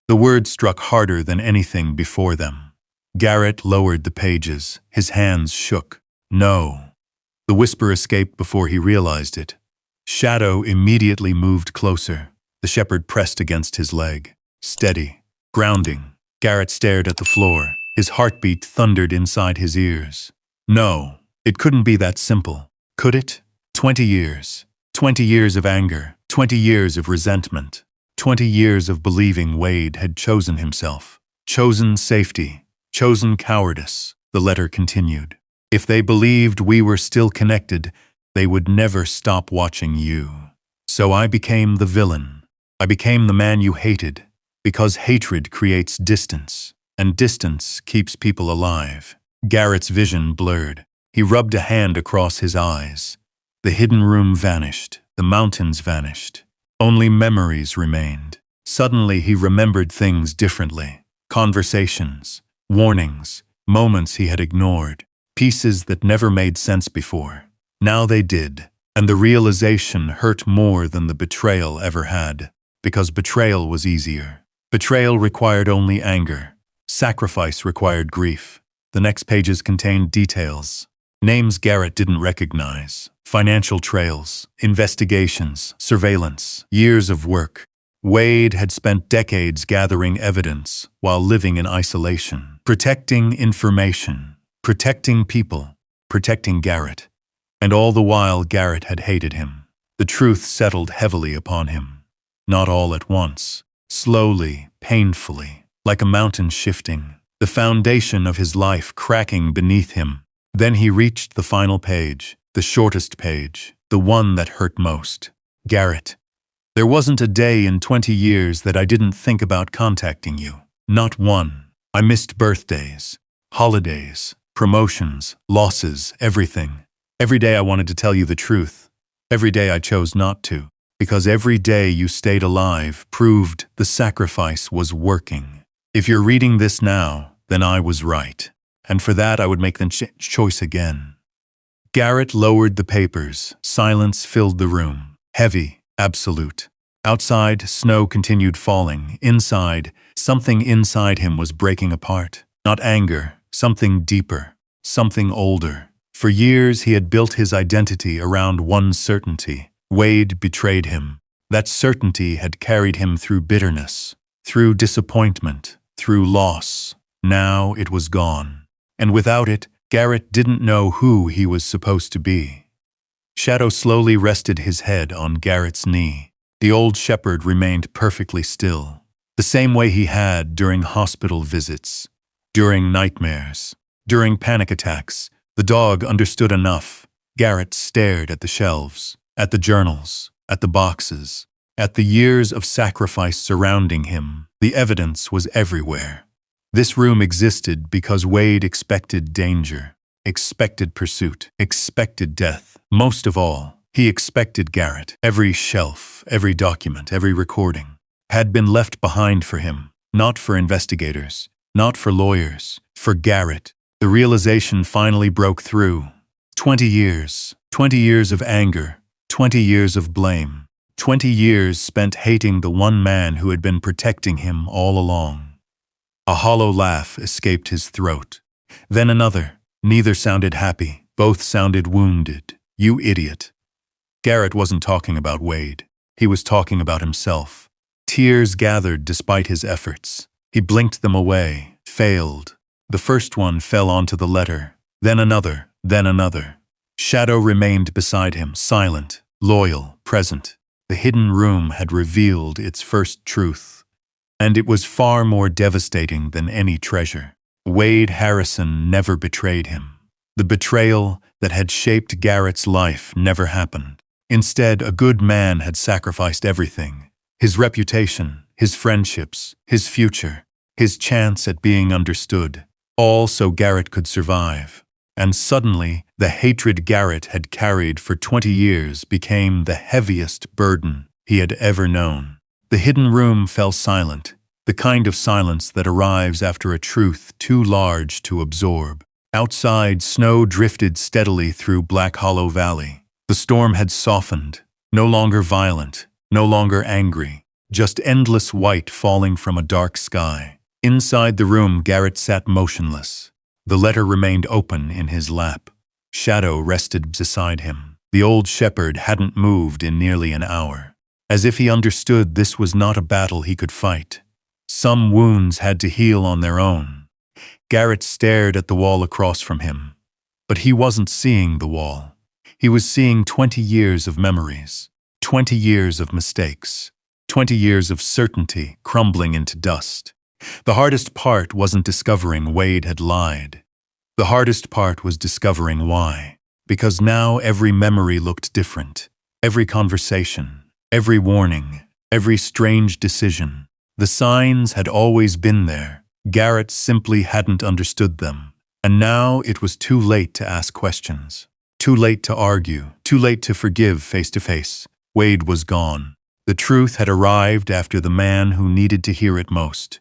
The words struck harder than anything before them. Garrett lowered the pages. His hands shook. "No." The whisper escaped before he realized it. Shadow immediately moved closer. The shepherd pressed against his leg. Steady. Grounding. Garrett stared at the floor. His heartbeat thundered inside his ears. No, it couldn't be that simple. Could it? 20 years. 20 years of anger. 20 years of resentment. 20 years of believing Wade had chosen himself. Chosen safety. Chosen cowardice. The letter continued. If they believed we were still connected, they would never stop watching you. So I became the villain. I became the man you hated, because hatred creates distance, and distance keeps people alive. Garrett's vision blurred. He rubbed a hand across his eyes. The hidden room vanished. The mountains vanished. Only memories remained. Suddenly he remembered things differently. Conversations, warnings, moments he had ignored, pieces that never made sense before. Now they did, and the realization hurt more than the betrayal ever had, because betrayal was easier. Betrayal required only anger. Sacrifice required grief. The next pages contained details. Names Garrett didn't recognize. Financial trails, investigations, surveillance, years of work. Wade had spent decades gathering evidence while living in isolation, protecting information, protecting people, protecting Garrett. And all the while Garrett had hated him. The truth settled heavily upon him. Not all at once. Slowly, painfully, like a mountain shifting, the foundation of his life cracking beneath him. Then he reached the final page, the shortest page, the one that hurt most. Garrett, there wasn't a day in 20 years that I didn't think about contacting you. Not one. I missed birthdays, holidays, promotions, losses, everything. Every day I wanted to tell you the truth. Every day I chose not to. Because every day you stayed alive proved the sacrifice was working. If you're reading this now, then I was right. And for that I would make the choice again. Garrett lowered the papers. Silence filled the room. Heavy, absolute. Outside, snow continued falling. Inside, something inside him was breaking apart. Not anger, something deeper, something older. For years he had built his identity around one certainty. Wade betrayed him. That certainty had carried him through bitterness, through disappointment, through loss. Now it was gone. And without it, Garrett didn't know who he was supposed to be. Shadow slowly rested his head on Garrett's knee. The old shepherd remained perfectly still, the same way he had during hospital visits, during nightmares, during panic attacks. The dog understood enough. Garrett stared at the shelves, at the journals, at the boxes, at the years of sacrifice surrounding him. The evidence was everywhere. This room existed because Wade expected danger, expected pursuit, expected death. Most of all, he expected Garrett. Every shelf, every document, every recording had been left behind for him, not for investigators, not for lawyers, for Garrett. The realization finally broke through. 20 years of anger, 20 years of blame, 20 years spent hating the one man who had been protecting him all along. A hollow laugh escaped his throat. Then another. Neither sounded happy. Both sounded wounded. You idiot. Garrett wasn't talking about Wade. He was talking about himself. Tears gathered despite his efforts. He blinked them away, failed. The first one fell onto the letter. Then another, then another. Shadow remained beside him, silent, loyal, present. The hidden room had revealed its first truth. And it was far more devastating than any treasure. Wade Harrison never betrayed him. The betrayal that had shaped Garrett's life never happened. Instead, a good man had sacrificed everything. His reputation, his friendships, his future, his chance at being understood. All so Garrett could survive. And suddenly, the hatred Garrett had carried for 20 years became the heaviest burden he had ever known. The hidden room fell silent, the kind of silence that arrives after a truth too large to absorb. Outside, snow drifted steadily through Black Hollow Valley. The storm had softened, no longer violent, no longer angry, just endless white falling from a dark sky. Inside the room, Garrett sat motionless. The letter remained open in his lap. Shadow rested beside him. The old shepherd hadn't moved in nearly an hour. As if he understood this was not a battle he could fight. Some wounds had to heal on their own. Garrett stared at the wall across from him. But he wasn't seeing the wall. He was seeing 20 years of memories, 20 years of mistakes, 20 years of certainty crumbling into dust. The hardest part wasn't discovering Wade had lied. The hardest part was discovering why. Because now every memory looked different. Every conversation, every warning, every strange decision. The signs had always been there. Garrett simply hadn't understood them. And now it was too late to ask questions. Too late to argue. Too late to forgive face to face. Wade was gone. The truth had arrived after the man who needed to hear it most.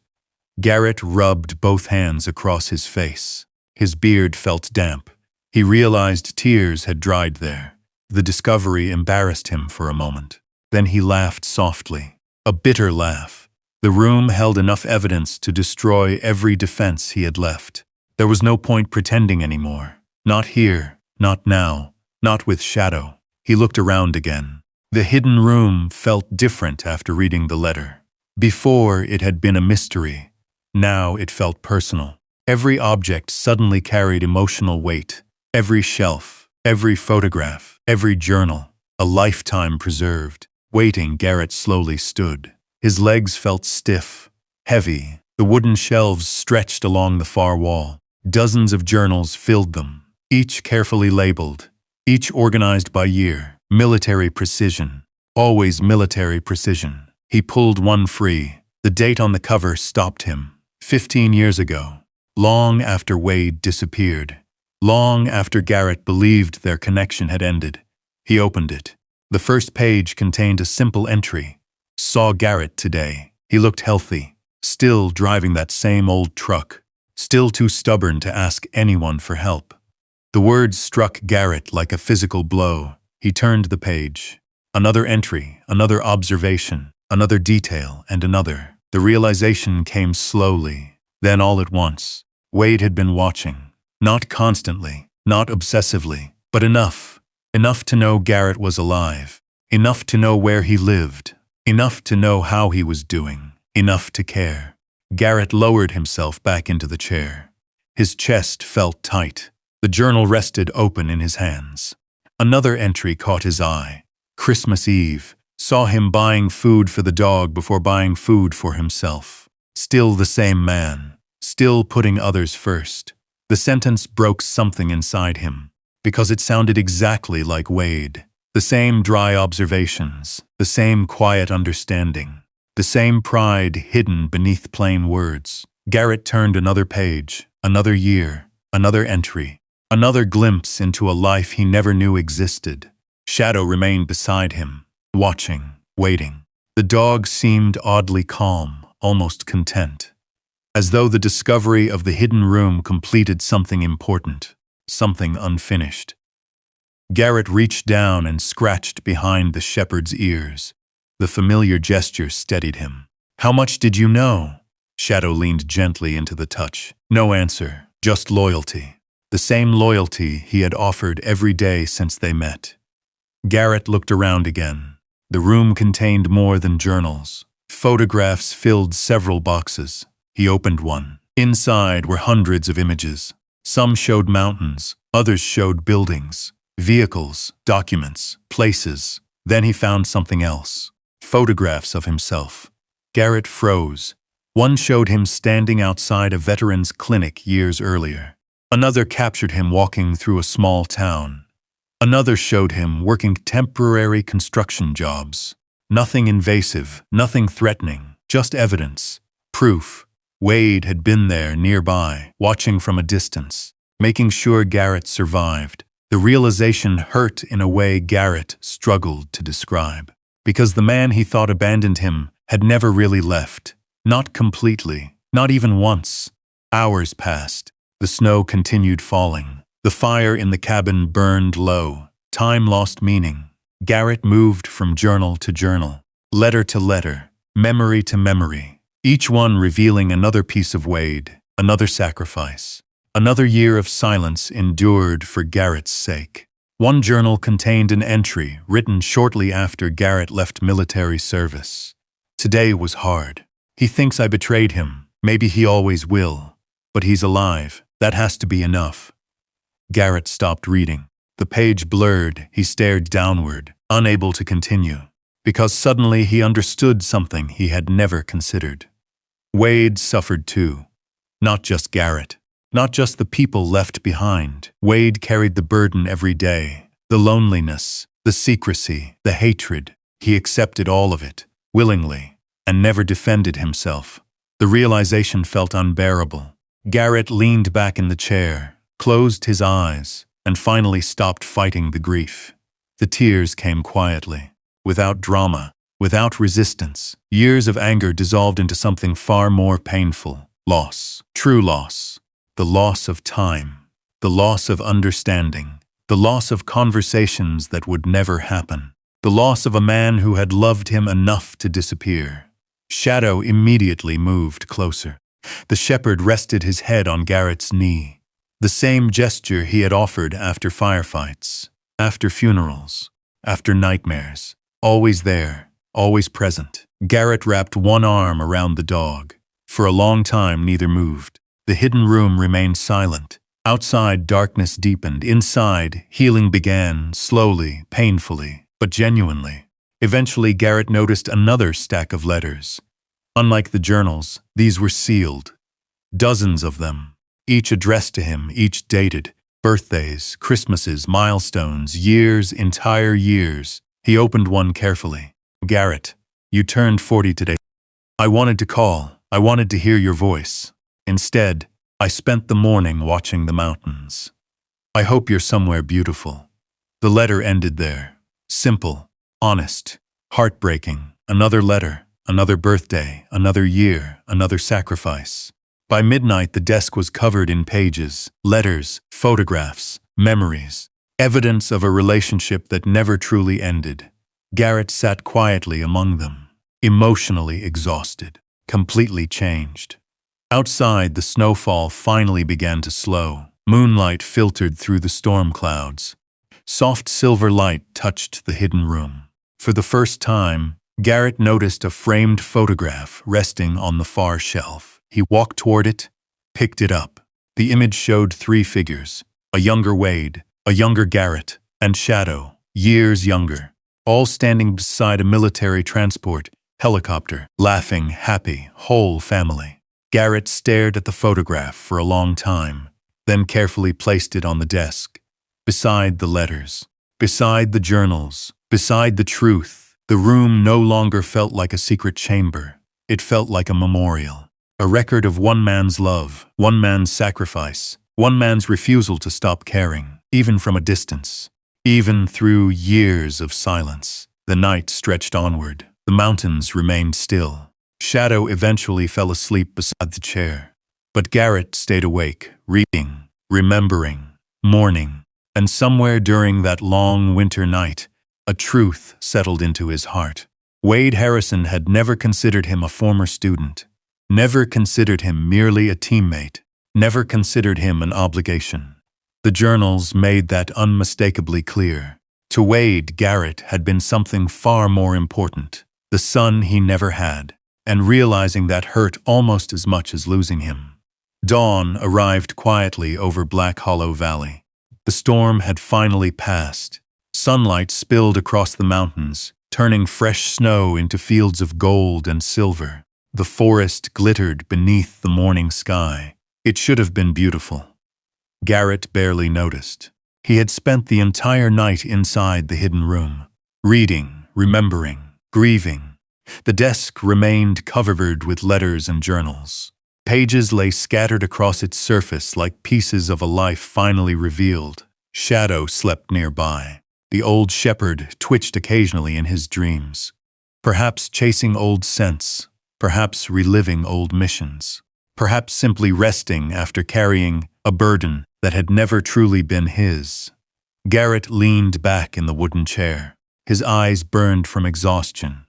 Garrett rubbed both hands across his face. His beard felt damp. He realized tears had dried there. The discovery embarrassed him for a moment. Then he laughed softly. A bitter laugh. The room held enough evidence to destroy every defense he had left. There was no point pretending anymore. Not here, not now, not with Shadow. He looked around again. The hidden room felt different after reading the letter. Before, it had been a mystery. Now it felt personal. Every object suddenly carried emotional weight. Every shelf, every photograph, every journal, a lifetime preserved. Waiting, Garrett slowly stood. His legs felt stiff, heavy. The wooden shelves stretched along the far wall. Dozens of journals filled them, each carefully labeled, each organized by year. Military precision. Always military precision. He pulled one free. The date on the cover stopped him. 15 years ago. Long after Wade disappeared. Long after Garrett believed their connection had ended. He opened it. The first page contained a simple entry. Saw Garrett today. He looked healthy. Still driving that same old truck. Still too stubborn to ask anyone for help. The words struck Garrett like a physical blow. He turned the page. Another entry, another observation, another detail, and another. The realization came slowly, then all at once. Wade had been watching. Not constantly, not obsessively, but enough. Enough to know Garrett was alive. Enough to know where he lived. Enough to know how he was doing. Enough to care. Garrett lowered himself back into the chair. His chest felt tight. The journal rested open in his hands. Another entry caught his eye. Christmas Eve. Saw him buying food for the dog before buying food for himself. Still the same man. Still putting others first. The sentence broke something inside him, because it sounded exactly like Wade. The same dry observations, the same quiet understanding, the same pride hidden beneath plain words. Garrett turned another page, another year, another entry, another glimpse into a life he never knew existed. Shadow remained beside him, watching, waiting. The dog seemed oddly calm, almost content. As though the discovery of the hidden room completed something important, something unfinished. Garrett reached down and scratched behind the shepherd's ears. The familiar gesture steadied him. "How much did you know?" Shadow leaned gently into the touch. No answer, just loyalty. The same loyalty he had offered every day since they met. Garrett looked around again. The room contained more than journals. Photographs filled several boxes. He opened one. Inside were hundreds of images. Some showed mountains, others showed buildings, vehicles, documents, places. Then he found something else. Photographs of himself. Garrett froze. One showed him standing outside a veterans' clinic years earlier. Another captured him walking through a small town. Another showed him working temporary construction jobs. Nothing invasive, nothing threatening, just evidence, proof. Wade had been there nearby, watching from a distance, making sure Garrett survived. The realization hurt in a way Garrett struggled to describe. Because the man he thought abandoned him had never really left. Not completely, not even once. Hours passed. The snow continued falling. The fire in the cabin burned low. Time lost meaning. Garrett moved from journal to journal, letter to letter, memory to memory, each one revealing another piece of Wade, another sacrifice. Another year of silence endured for Garrett's sake. One journal contained an entry written shortly after Garrett left military service. Today was hard. He thinks I betrayed him. Maybe he always will. But he's alive. That has to be enough. Garrett stopped reading. The page blurred. He stared downward, unable to continue, because suddenly he understood something he had never considered. Wade suffered too. Not just Garrett. Not just the people left behind. Wade carried the burden every day. The loneliness, the secrecy, the hatred. He accepted all of it, willingly, and never defended himself. The realization felt unbearable. Garrett leaned back in the chair, closed his eyes, and finally stopped fighting the grief. The tears came quietly, without drama, without resistance. Years of anger dissolved into something far more painful. Loss. True loss. The loss of time, the loss of understanding, the loss of conversations that would never happen, the loss of a man who had loved him enough to disappear. Shadow immediately moved closer. The shepherd rested his head on Garrett's knee, the same gesture he had offered after firefights, after funerals, after nightmares. Always there, always present. Garrett wrapped one arm around the dog. For a long time, neither moved. The hidden room remained silent. Outside, darkness deepened. Inside, healing began, slowly, painfully, but genuinely. Eventually, Garrett noticed another stack of letters. Unlike the journals, these were sealed. Dozens of them, each addressed to him, each dated. Birthdays, Christmases, milestones, years, entire years. He opened one carefully. Garrett, you turned 40 today. I wanted to call. I wanted to hear your voice. Instead, I spent the morning watching the mountains. I hope you're somewhere beautiful. The letter ended there. Simple, honest, heartbreaking. Another letter, another birthday, another year, another sacrifice. By midnight, the desk was covered in pages, letters, photographs, memories, evidence of a relationship that never truly ended. Garrett sat quietly among them, emotionally exhausted, completely changed. Outside, the snowfall finally began to slow. Moonlight filtered through the storm clouds. Soft silver light touched the hidden room. For the first time, Garrett noticed a framed photograph resting on the far shelf. He walked toward it, picked it up. The image showed three figures: a younger Wade, a younger Garrett, and Shadow, years younger, all standing beside a military transport helicopter, laughing, happy, whole family. Garrett stared at the photograph for a long time, then carefully placed it on the desk, beside the letters, beside the journals, beside the truth. The room no longer felt like a secret chamber. It felt like a memorial, a record of one man's love, one man's sacrifice, one man's refusal to stop caring, even from a distance. Even through years of silence, the night stretched onward. The mountains remained still. Shadow eventually fell asleep beside the chair, but Garrett stayed awake, reading, remembering, mourning, and somewhere during that long winter night, a truth settled into his heart. Wade Harrison had never considered him a former student, never considered him merely a teammate, never considered him an obligation. The journals made that unmistakably clear. To Wade, Garrett had been something far more important, the son he never had. And realizing that hurt almost as much as losing him. Dawn arrived quietly over Black Hollow Valley. The storm had finally passed. Sunlight spilled across the mountains, turning fresh snow into fields of gold and silver. The forest glittered beneath the morning sky. It should have been beautiful. Garrett barely noticed. He had spent the entire night inside the hidden room, reading, remembering, grieving. The desk remained covered with letters and journals. Pages lay scattered across its surface like pieces of a life finally revealed. Shadow slept nearby. The old shepherd twitched occasionally in his dreams, perhaps chasing old scents, perhaps reliving old missions. perhaps simply resting after carrying a burden that had never truly been his. Garrett leaned back in the wooden chair. His eyes burned from exhaustion.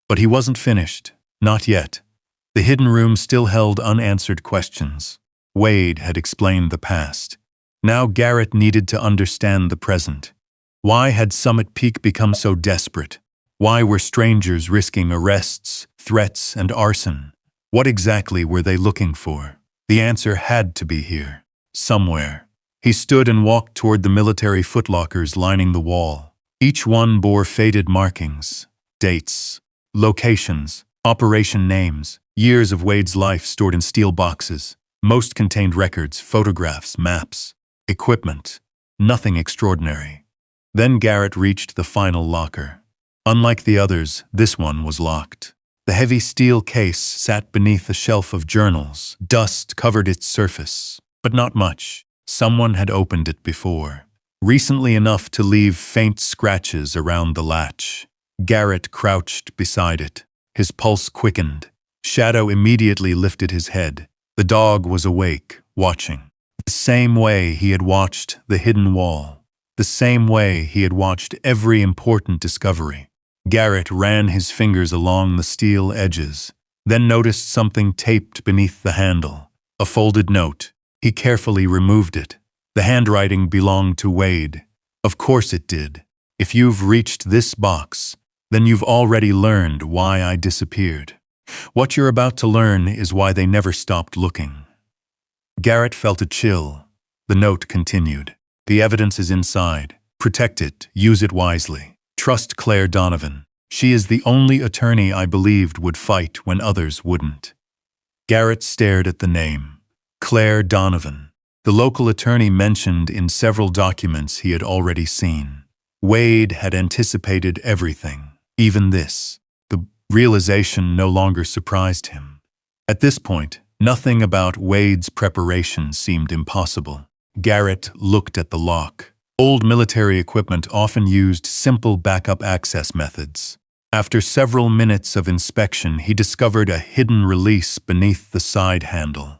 But he wasn't finished. Not yet. The hidden room still held unanswered questions. Wade had explained the past. Now Garrett needed to understand the present. Why had Summit Peak become so desperate? Why were strangers risking arrests, threats, and arson? What exactly were they looking for? The answer had to be here. Somewhere. He stood and walked toward the military footlockers lining the wall. Each one bore faded markings, dates, locations, operation names, years of Wade's life stored in steel boxes. Most contained records, photographs, maps, equipment. Nothing extraordinary. Then Garrett reached the final locker. Unlike the others, this one was locked. The heavy steel case sat beneath a shelf of journals. Dust covered its surface, but not much. Someone had opened it before, recently enough to leave faint scratches around the latch. Garrett crouched beside it. His pulse quickened. Shadow immediately lifted his head. The dog was awake, watching. The same way he had watched the hidden wall. The same way he had watched every important discovery. Garrett ran his fingers along the steel edges, then noticed something taped beneath the handle. A folded note. He carefully removed it. The handwriting belonged to Wade. Of course it did. If you've reached this box, then you've already learned why I disappeared. What you're about to learn is why they never stopped looking. Garrett felt a chill. The note continued. The evidence is inside. Protect it. Use it wisely. Trust Claire Donovan. She is the only attorney I believed would fight when others wouldn't. Garrett stared at the name. Claire Donovan, the local attorney mentioned in several documents he had already seen. Wade had anticipated everything, even this. The realization no longer surprised him. At this point, nothing about Wade's preparation seemed impossible. Garrett looked at the lock. Old military equipment often used simple backup access methods. After several minutes of inspection, he discovered a hidden release beneath the side handle.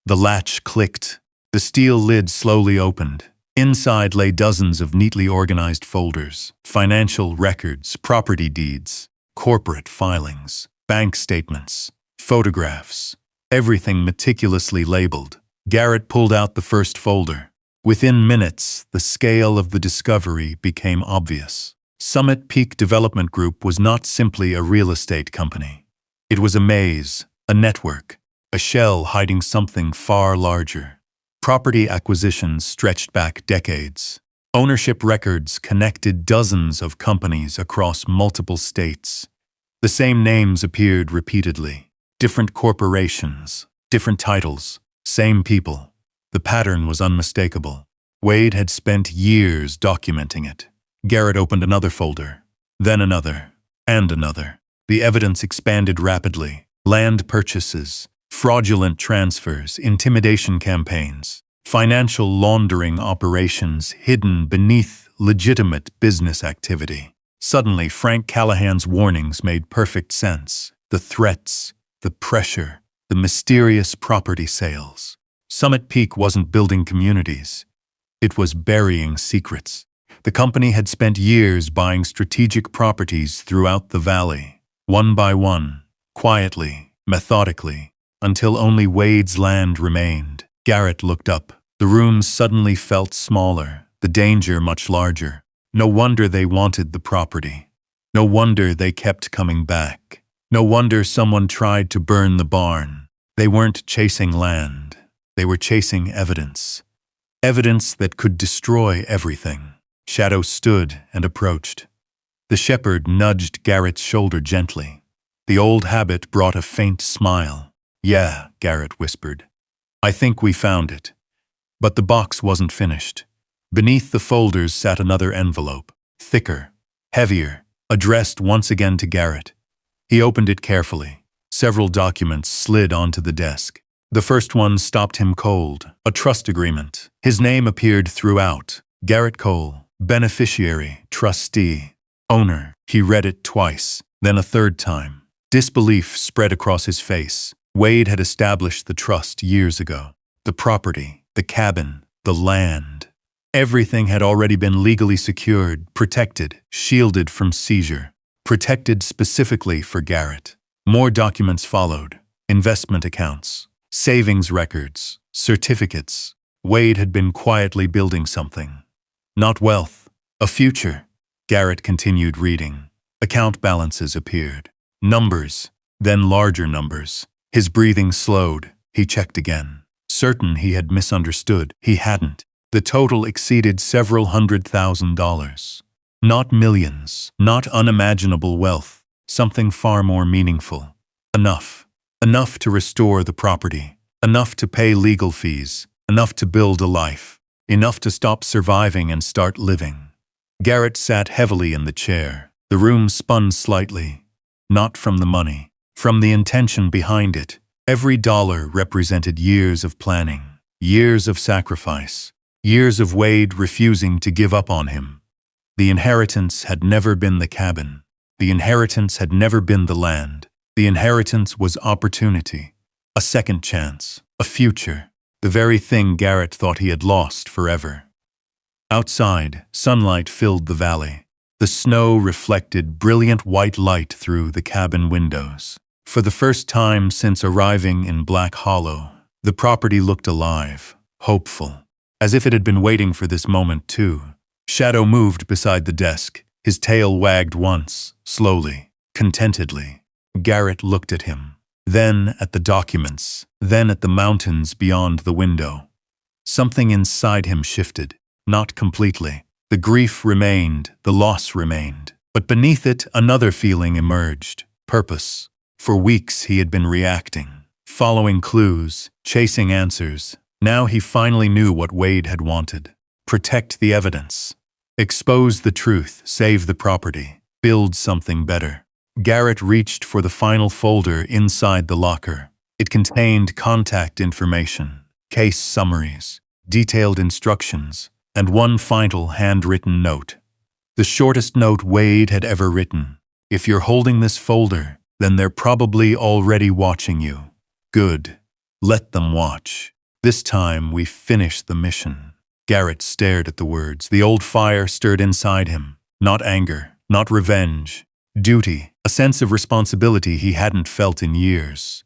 The latch clicked. The steel lid slowly opened. Inside lay dozens of neatly organized folders, financial records, property deeds, corporate filings, bank statements, photographs, everything meticulously labeled. Garrett pulled out the first folder. Within minutes, the scale of the discovery became obvious. Summit Peak Development Group was not simply a real estate company. It was a maze, a network, a shell hiding something far larger. Property acquisitions stretched back decades. Ownership records connected dozens of companies across multiple states. The same names appeared repeatedly. Different corporations, different titles, same people. The pattern was unmistakable. Wade had spent years documenting it. Garrett opened another folder, then another, and another. The evidence expanded rapidly. Land purchases, fraudulent transfers, intimidation campaigns, financial laundering operations hidden beneath legitimate business activity. Suddenly, Frank Callahan's warnings made perfect sense. The threats, the pressure, the mysterious property sales. Summit Peak wasn't building communities. It was burying secrets. The company had spent years buying strategic properties throughout the valley, one by one, quietly, methodically, until only Wade's land remained. Garrett looked up. The room suddenly felt smaller, the danger much larger. No wonder they wanted the property. No wonder they kept coming back. No wonder someone tried to burn the barn. They weren't chasing land. They were chasing evidence. Evidence that could destroy everything. Shadow stood and approached. The shepherd nudged Garrett's shoulder gently. The old habit brought a faint smile. "Yeah," Garrett whispered. "I think we found it." But the box wasn't finished. Beneath the folders sat another envelope, thicker, heavier, addressed once again to Garrett. He opened it carefully. Several documents slid onto the desk. The first one stopped him cold, a trust agreement. His name appeared throughout. Garrett Cole, beneficiary, trustee, owner. He read it twice, then a third time. Disbelief spread across his face. Wade had established the trust years ago. The property, the cabin, the land. Everything had already been legally secured, protected, shielded from seizure. Protected specifically for Garrett. More documents followed. Investment accounts, savings records, certificates. Wade had been quietly building something. Not wealth, a future. Garrett continued reading. Account balances appeared. Numbers, then larger numbers. His breathing slowed. He checked again. Certain he had misunderstood. He hadn't. The total exceeded several $100,000. Not millions, not unimaginable wealth. Something far more meaningful. Enough. Enough to restore the property. Enough to pay legal fees. Enough to build a life. Enough to stop surviving and start living. Garrett sat heavily in the chair. The room spun slightly. Not from the money. From the intention behind it. Every dollar represented years of planning. Years of sacrifice. Years of Wade refusing to give up on him. The inheritance had never been the cabin. The inheritance had never been the land. The inheritance was opportunity. A second chance. A future. The very thing Garrett thought he had lost forever. Outside, sunlight filled the valley. The snow reflected brilliant white light through the cabin windows. For the first time since arriving in Black Hollow, the property looked alive, hopeful, as if it had been waiting for this moment too. Shadow moved beside the desk. His tail wagged once, slowly, contentedly. Garrett looked at him, then at the documents, then at the mountains beyond the window. Something inside him shifted, not completely. The grief remained, the loss remained, but beneath it another feeling emerged, purpose. For weeks he had been reacting, following clues, chasing answers. Now he finally knew what Wade had wanted. Protect the evidence. Expose the truth, save the property, build something better. Garrett reached for the final folder inside the locker. It contained contact information, case summaries, detailed instructions, and one final handwritten note. The shortest note Wade had ever written. If you're holding this folder, then they're probably already watching you. Good. Let them watch. This time we finish the mission. Garrett stared at the words. The old fire stirred inside him. Not anger, not revenge. Duty, a sense of responsibility he hadn't felt in years.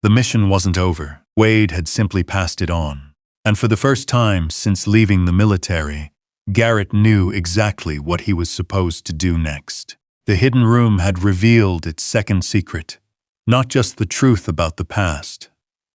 The mission wasn't over. Wade had simply passed it on. And for the first time since leaving the military, Garrett knew exactly what he was supposed to do next. The hidden room had revealed its second secret. Not just the truth about the past,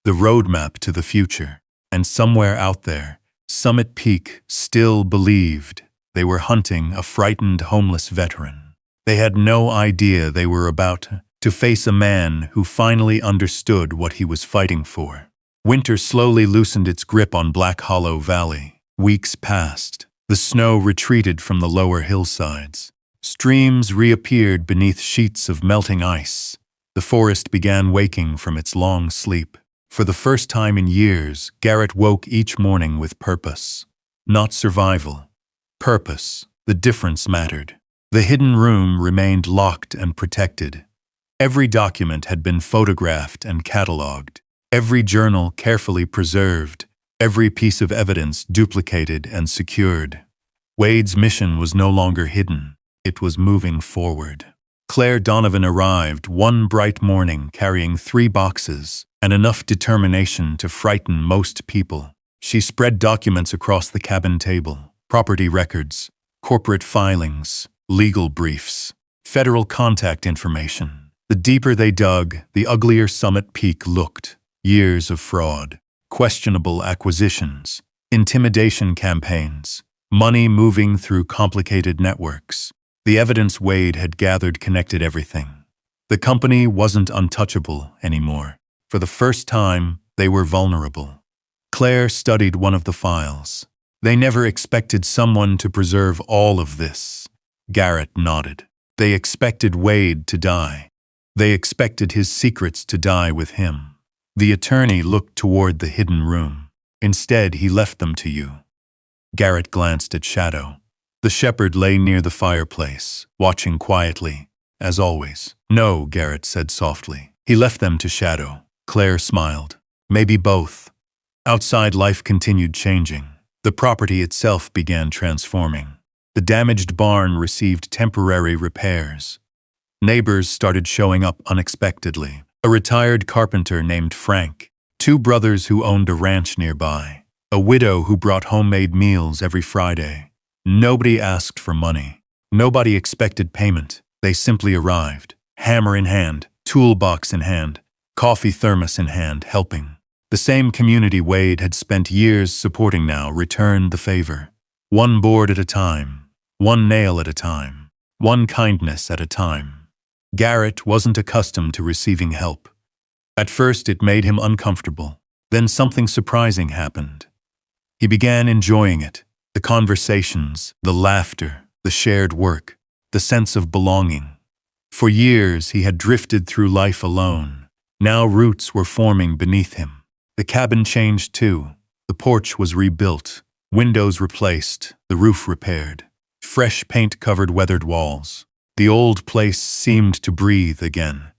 the roadmap to the future. And somewhere out there, Summit Peak still believed they were hunting a frightened homeless veteran. They had no idea they were about to face a man who finally understood what he was fighting for. Winter slowly loosened its grip on Black Hollow Valley. Weeks passed. The snow retreated from the lower hillsides. Streams reappeared beneath sheets of melting ice. The forest began waking from its long sleep. For the first time in years, Garrett woke each morning with purpose. Not survival. Purpose. The difference mattered. The hidden room remained locked and protected. Every document had been photographed and catalogued. Every journal carefully preserved. Every piece of evidence duplicated and secured. Wade's mission was no longer hidden. It was moving forward. Claire Donovan arrived one bright morning carrying 3 boxes and enough determination to frighten most people. She spread documents across the cabin table, property records, corporate filings, legal briefs, federal contact information. The deeper they dug, the uglier Summit Peak looked. Years of fraud, questionable acquisitions, intimidation campaigns, money moving through complicated networks. The evidence Wade had gathered connected everything. The company wasn't untouchable anymore. For the first time, they were vulnerable. Claire studied one of the files. They never expected someone to preserve all of this. Garrett nodded. They expected Wade to die. They expected his secrets to die with him. The attorney looked toward the hidden room. Instead, he left them to you. Garrett glanced at Shadow. The shepherd lay near the fireplace, watching quietly, as always. No, Garrett said softly. He left them to Shadow. Claire smiled. Maybe both. Outside, life continued changing. The property itself began transforming. The damaged barn received temporary repairs. Neighbors started showing up unexpectedly. A retired carpenter named Frank, two brothers who owned a ranch nearby, a widow who brought homemade meals every Friday. Nobody asked for money. Nobody expected payment. They simply arrived, hammer in hand, toolbox in hand, coffee thermos in hand, helping. The same community Wade had spent years supporting now returned the favor. One board at a time, one nail at a time, one kindness at a time. Garrett wasn't accustomed to receiving help. At first it made him uncomfortable. Then something surprising happened. He began enjoying it. The conversations, the laughter, the shared work, the sense of belonging. For years he had drifted through life alone. Now roots were forming beneath him. The cabin changed too. The porch was rebuilt, windows replaced, the roof repaired. Fresh paint covered weathered walls. The old place seemed to breathe again,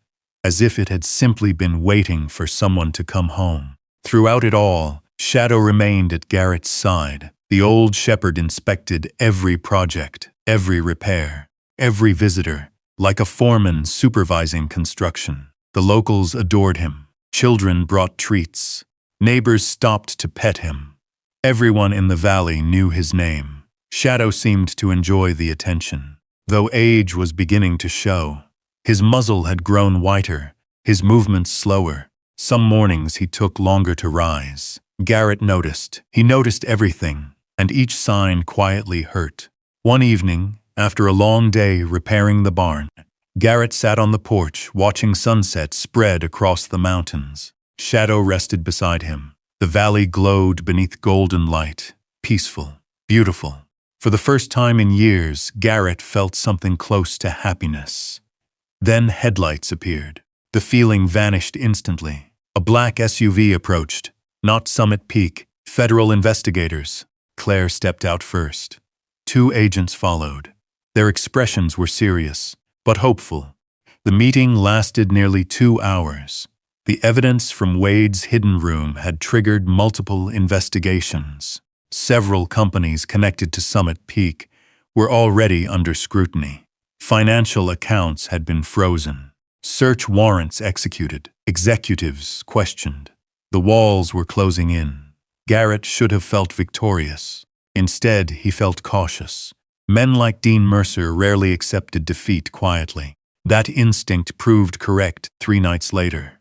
as if it had simply been waiting for someone to come home. Throughout it all, Shadow remained at Garrett's side. The old shepherd inspected every project, every repair, every visitor, like a foreman supervising construction. The locals adored him. Children brought treats. Neighbors stopped to pet him. Everyone in the valley knew his name. Shadow seemed to enjoy the attention. Though age was beginning to show, his muzzle had grown whiter, his movements slower. Some mornings he took longer to rise. Garrett noticed. He noticed everything, and each sign quietly hurt. One evening, after a long day repairing the barn, Garrett sat on the porch watching sunset spread across the mountains. Shadow rested beside him. The valley glowed beneath golden light, peaceful, beautiful. For the first time in years, Garrett felt something close to happiness. Then headlights appeared. The feeling vanished instantly. A black SUV approached. Not Summit Peak, federal investigators. Claire stepped out first. Two agents followed. Their expressions were serious, but hopeful. The meeting lasted nearly 2 hours. The evidence from Wade's hidden room had triggered multiple investigations. Several companies connected to Summit Peak were already under scrutiny. Financial accounts had been frozen. Search warrants executed. Executives questioned. The walls were closing in. Garrett should have felt victorious. Instead, he felt cautious. Men like Dean Mercer rarely accepted defeat quietly. That instinct proved correct 3 nights later.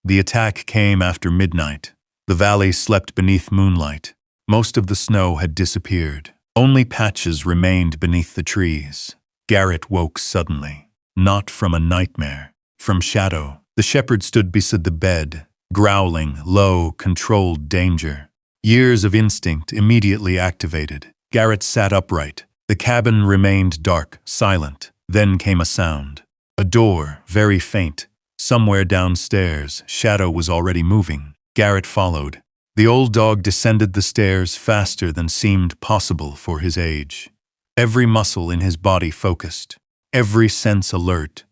The attack came after midnight. The valley slept beneath moonlight. Most of the snow had disappeared. Only patches remained beneath the trees. Garrett woke suddenly. Not from a nightmare. From Shadow. The shepherd stood beside the bed, growling, low, controlled danger. Years of instinct immediately activated. Garrett sat upright. The cabin remained dark, silent. Then came a sound. A door, very faint. Somewhere downstairs, Shadow was already moving. Garrett followed. The old dog descended the stairs faster than seemed possible for his age. Every muscle in his body focused, every sense alert.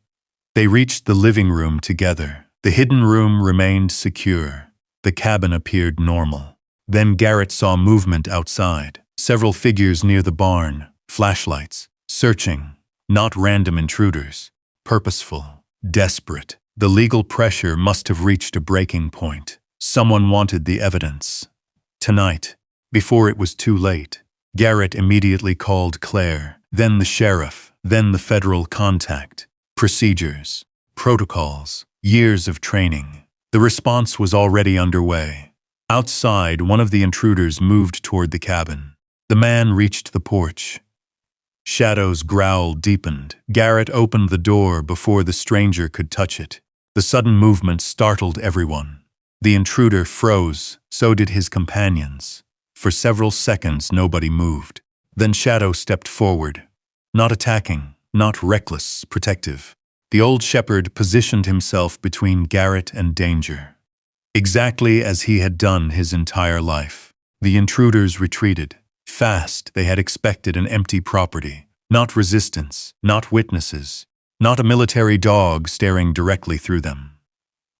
They reached the living room together. The hidden room remained secure. The cabin appeared normal. Then Garrett saw movement outside. Several figures near the barn, flashlights, searching. Not random intruders. Purposeful, desperate. The legal pressure must have reached a breaking point. Someone wanted the evidence. Tonight, before it was too late, Garrett immediately called Claire, then the sheriff, then the federal contact. Procedures, protocols, years of training. The response was already underway. Outside, one of the intruders moved toward the cabin. The man reached the porch. Shadow's growl deepened. Garrett opened the door before the stranger could touch it. The sudden movement startled everyone. The intruder froze, so did his companions. For several seconds, nobody moved. Then Shadow stepped forward. Not attacking, not reckless, protective. The old shepherd positioned himself between Garrett and danger. Exactly as he had done his entire life. The intruders retreated. Fast, they had expected an empty property. Not resistance, not witnesses, not a military dog staring directly through them.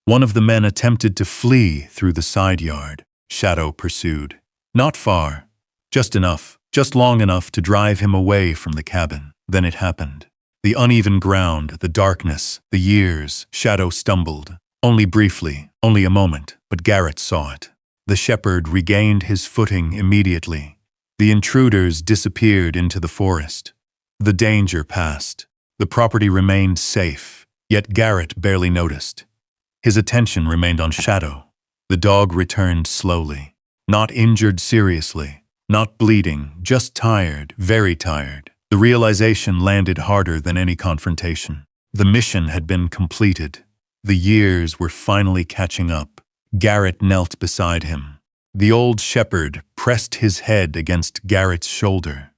One of the men attempted to flee through the side yard. Shadow pursued. Not far. Just enough, just long enough to drive him away from the cabin. Then it happened. The uneven ground, the darkness, the years. Shadow stumbled. Only briefly, only a moment, but Garrett saw it. The shepherd regained his footing immediately. The intruders disappeared into the forest. The danger passed. The property remained safe, yet Garrett barely noticed. His attention remained on Shadow. The dog returned slowly. Not injured seriously, not bleeding, just tired, very tired. The realization landed harder than any confrontation. The mission had been completed. The years were finally catching up. Garrett knelt beside him. The old shepherd pressed his head against Garrett's shoulder.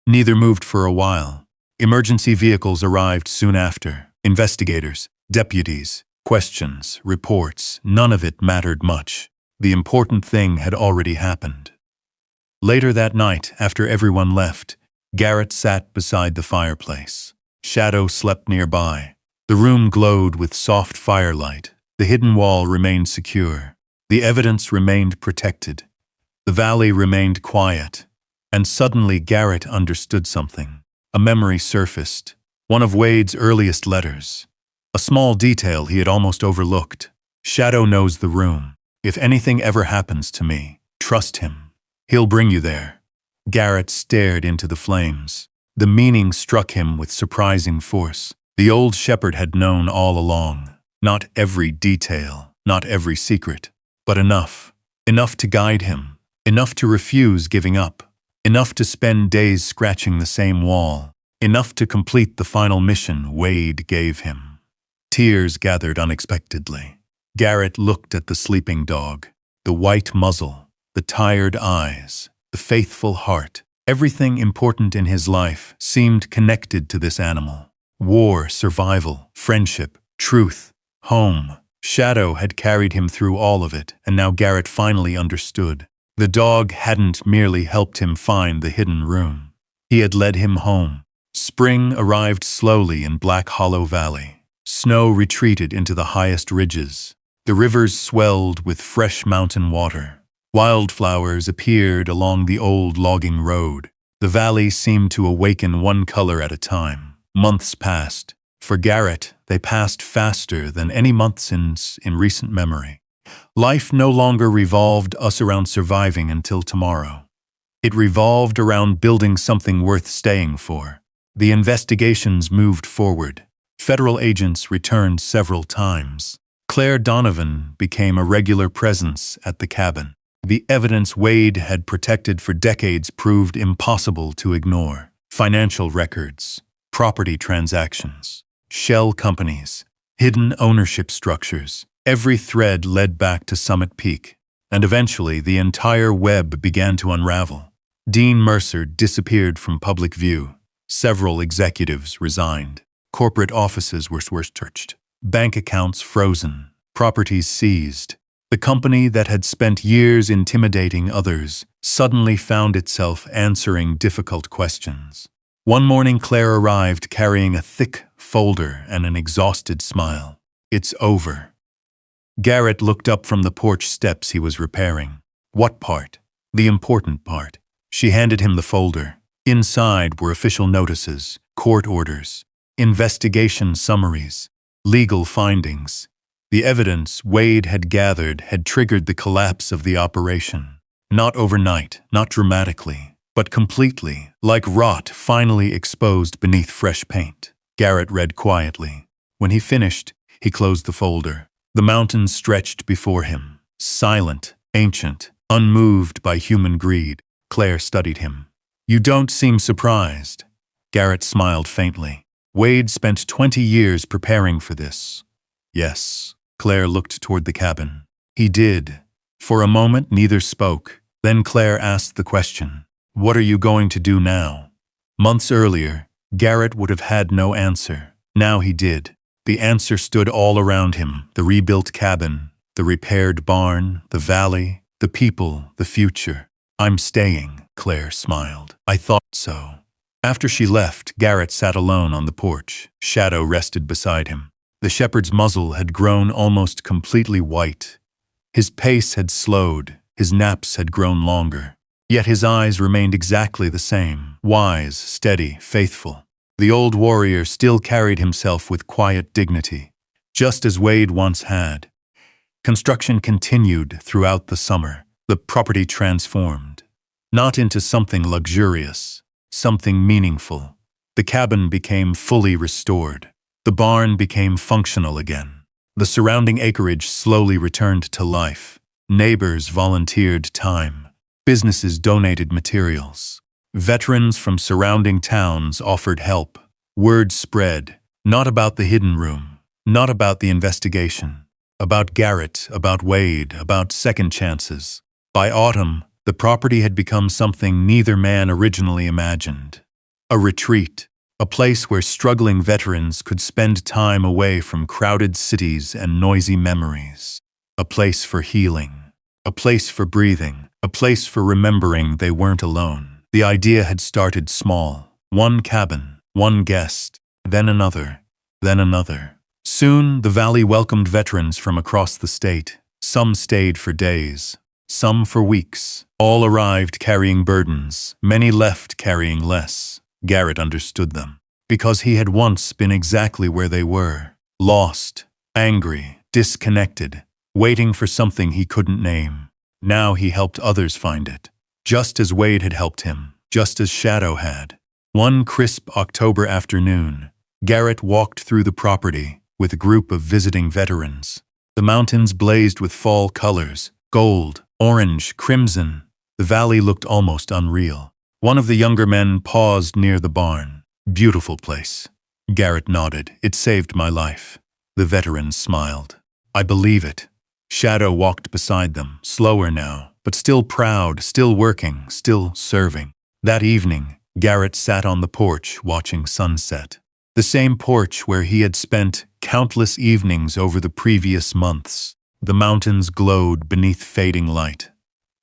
Neither moved for a while. Emergency vehicles arrived soon after. Investigators, deputies, questions, reports, none of it mattered much. The important thing had already happened. Later that night, after everyone left, Garrett sat beside the fireplace. Shadow slept nearby. The room glowed with soft firelight. The hidden wall remained secure. The evidence remained protected. The valley remained quiet. And suddenly Garrett understood something. A memory surfaced. One of Wade's earliest letters. A small detail he had almost overlooked. Shadow knows the room. If anything ever happens to me, trust him. He'll bring you there. Garrett stared into the flames. The meaning struck him with surprising force. The old shepherd had known all along. Not every detail, not every secret, but enough. Enough to guide him. Enough to refuse giving up. Enough to spend days scratching the same wall. Enough to complete the final mission Wade gave him. Tears gathered unexpectedly. Garrett looked at the sleeping dog. The white muzzle, the tired eyes, the faithful heart. Everything important in his life seemed connected to this animal. War, survival, friendship, truth, home. Shadow had carried him through all of it, and now Garrett finally understood. The dog hadn't merely helped him find the hidden room. He had led him home. Spring arrived slowly in Black Hollow Valley. Snow retreated into the highest ridges. The rivers swelled with fresh mountain water. Wildflowers appeared along the old logging road. The valley seemed to awaken one color at a time. Months passed. For Garrett, they passed faster than any months in recent memory. Life no longer revolved us around surviving until tomorrow. It revolved around building something worth staying for. The investigations moved forward. Federal agents returned several times. Claire Donovan became a regular presence at the cabin. The evidence Wade had protected for decades proved impossible to ignore. Financial records, property transactions, shell companies, hidden ownership structures. Every thread led back to Summit Peak, and eventually the entire web began to unravel. Dean Mercer disappeared from public view. Several executives resigned. Corporate offices were searched. Bank accounts frozen. Properties seized. The company that had spent years intimidating others suddenly found itself answering difficult questions. One morning Claire arrived carrying a thick folder and an exhausted smile. "It's over." Garrett looked up from the porch steps he was repairing. "What part?" "The important part." She handed him the folder. Inside were official notices, court orders, investigation summaries, legal findings. The evidence Wade had gathered had triggered the collapse of the operation. Not overnight, not dramatically, but completely, like rot finally exposed beneath fresh paint. Garrett read quietly. When he finished, he closed the folder. The mountains stretched before him, silent, ancient, unmoved by human greed. Claire studied him. "You don't seem surprised." Garrett smiled faintly. "Wade spent 20 years preparing for this." "Yes." Claire looked toward the cabin. "He did." For a moment, neither spoke. Then Claire asked the question, "What are you going to do now?" Months earlier, Garrett would have had no answer. Now he did. The answer stood all around him: the rebuilt cabin, the repaired barn, the valley, the people, the future. "I'm staying," Claire smiled. "I thought so." After she left, Garrett sat alone on the porch. Shadow rested beside him. The shepherd's muzzle had grown almost completely white. His pace had slowed, his naps had grown longer. Yet his eyes remained exactly the same, wise, steady, faithful. The old warrior still carried himself with quiet dignity, just as Wade once had. Construction continued throughout the summer. The property transformed, not into something luxurious, something meaningful. The cabin became fully restored. The barn became functional again. The surrounding acreage slowly returned to life. Neighbors volunteered time. Businesses donated materials. Veterans from surrounding towns offered help. Word spread, not about the hidden room, not about the investigation, about Garrett, about Wade, about second chances. By autumn, the property had become something neither man originally imagined. A retreat, a place where struggling veterans could spend time away from crowded cities and noisy memories. A place for healing, a place for breathing, a place for remembering they weren't alone. The idea had started small. One cabin, one guest, then another, then another. Soon, the valley welcomed veterans from across the state. Some stayed for days, some for weeks. All arrived carrying burdens, many left carrying less. Garrett understood them, because he had once been exactly where they were, lost, angry, disconnected, waiting for something he couldn't name. Now he helped others find it, just as Wade had helped him, just as Shadow had. One crisp October afternoon, Garrett walked through the property with a group of visiting veterans. The mountains blazed with fall colors, gold, orange, crimson. The valley looked almost unreal. One of the younger men paused near the barn. "Beautiful place." Garrett nodded. "It saved my life." The veterans smiled. "I believe it." Shadow walked beside them, slower now, but still proud, still working, still serving. That evening, Garrett sat on the porch watching sunset. The same porch where he had spent countless evenings over the previous months. The mountains glowed beneath fading light.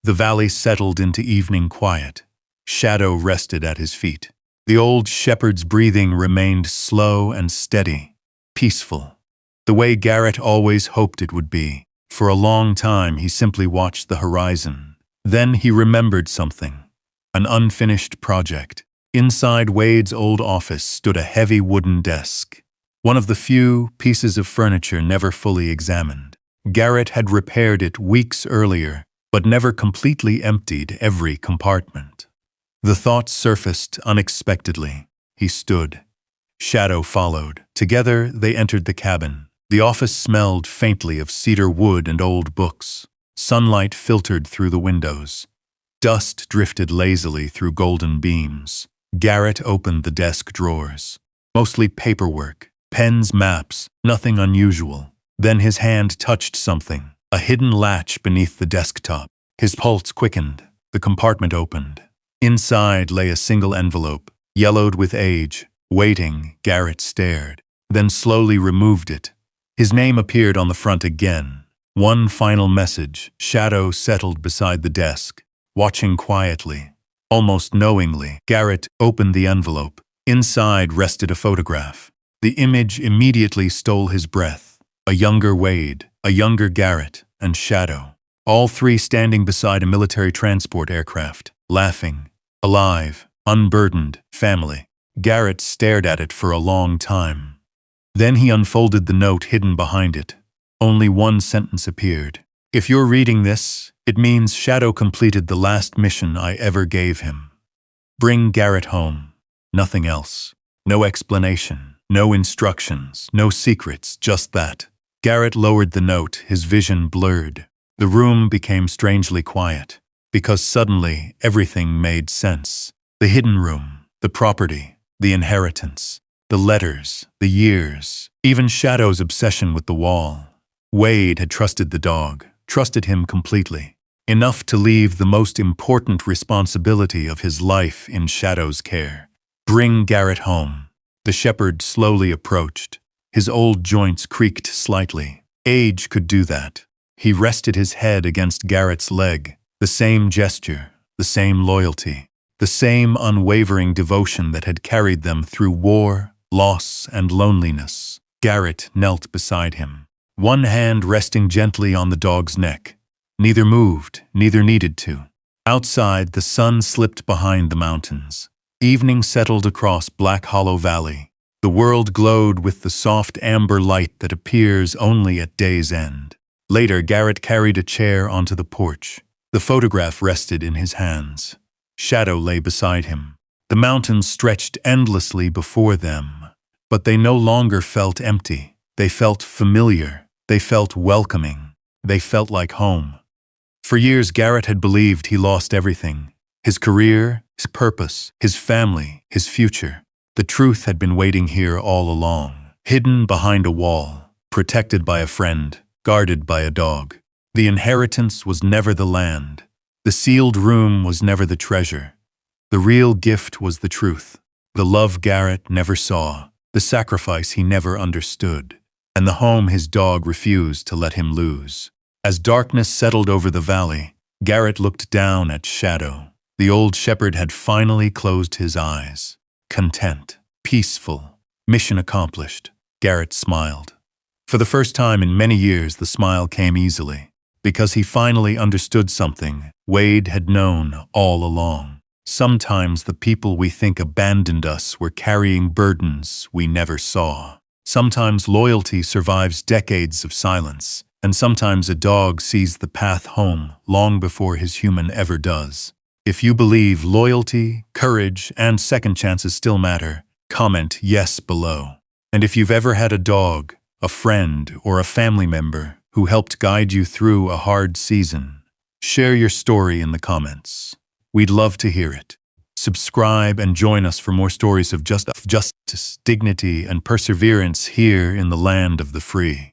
The valley settled into evening quiet. Shadow rested at his feet. The old shepherd's breathing remained slow and steady, peaceful, the way Garrett always hoped it would be. For a long time, he simply watched the horizon. Then he remembered something, an unfinished project. Inside Wade's old office stood a heavy wooden desk, one of the few pieces of furniture never fully examined. Garrett had repaired it weeks earlier, but never completely emptied every compartment. The thought surfaced unexpectedly. He stood. Shadow followed. Together, they entered the cabin. The office smelled faintly of cedar wood and old books. Sunlight filtered through the windows. Dust drifted lazily through golden beams. Garrett opened the desk drawers. Mostly paperwork, pens, maps, nothing unusual. Then his hand touched something, a hidden latch beneath the desktop. His pulse quickened. The compartment opened. Inside lay a single envelope, yellowed with age. Waiting, Garrett stared, then slowly removed it. His name appeared on the front again. One final message. Shadow settled beside the desk, watching quietly, almost knowingly. Garrett opened the envelope. Inside rested a photograph. The image immediately stole his breath. A younger Wade, a younger Garrett, and Shadow. All three standing beside a military transport aircraft, laughing, alive, unburdened, family. Garrett stared at it for a long time. Then he unfolded the note hidden behind it. Only one sentence appeared. "If you're reading this, it means Shadow completed the last mission I ever gave him. Bring Garrett home." Nothing else. No explanation, no instructions, no secrets, just that. Garrett lowered the note, his vision blurred. The room became strangely quiet, because suddenly everything made sense. The hidden room, the property, the inheritance, the letters, the years, even Shadow's obsession with the wall. Wade had trusted the dog, trusted him completely, enough to leave the most important responsibility of his life in Shadow's care. Bring Garrett home. The shepherd slowly approached. His old joints creaked slightly. Age could do that. He rested his head against Garrett's leg. The same gesture, the same loyalty, the same unwavering devotion that had carried them through war, loss, and loneliness. Garrett knelt beside him, one hand resting gently on the dog's neck. Neither moved, neither needed to. Outside, the sun slipped behind the mountains. Evening settled across Black Hollow Valley. The world glowed with the soft amber light that appears only at day's end. Later, Garrett carried a chair onto the porch. The photograph rested in his hands. Shadow lay beside him. The mountains stretched endlessly before them, but they no longer felt empty. They felt familiar. They felt welcoming. They felt like home. For years, Garrett had believed he lost everything. His career, his purpose, his family, his future. The truth had been waiting here all along, hidden behind a wall, protected by a friend, guarded by a dog. The inheritance was never the land. The sealed room was never the treasure. The real gift was the truth. The love Garrett never saw, the sacrifice he never understood, and the home his dog refused to let him lose. As darkness settled over the valley, Garrett looked down at Shadow. The old shepherd had finally closed his eyes. Content, peaceful, mission accomplished. Garrett smiled. For the first time in many years, the smile came easily, because he finally understood something Wade had known all along. Sometimes the people we think abandoned us were carrying burdens we never saw. Sometimes loyalty survives decades of silence, and sometimes a dog sees the path home long before his human ever does. If you believe loyalty, courage, and second chances still matter, comment yes below. And if you've ever had a dog, a friend, or a family member who helped guide you through a hard season, share your story in the comments. We'd love to hear it. Subscribe and join us for more stories of justice, dignity, and perseverance here in the land of the free.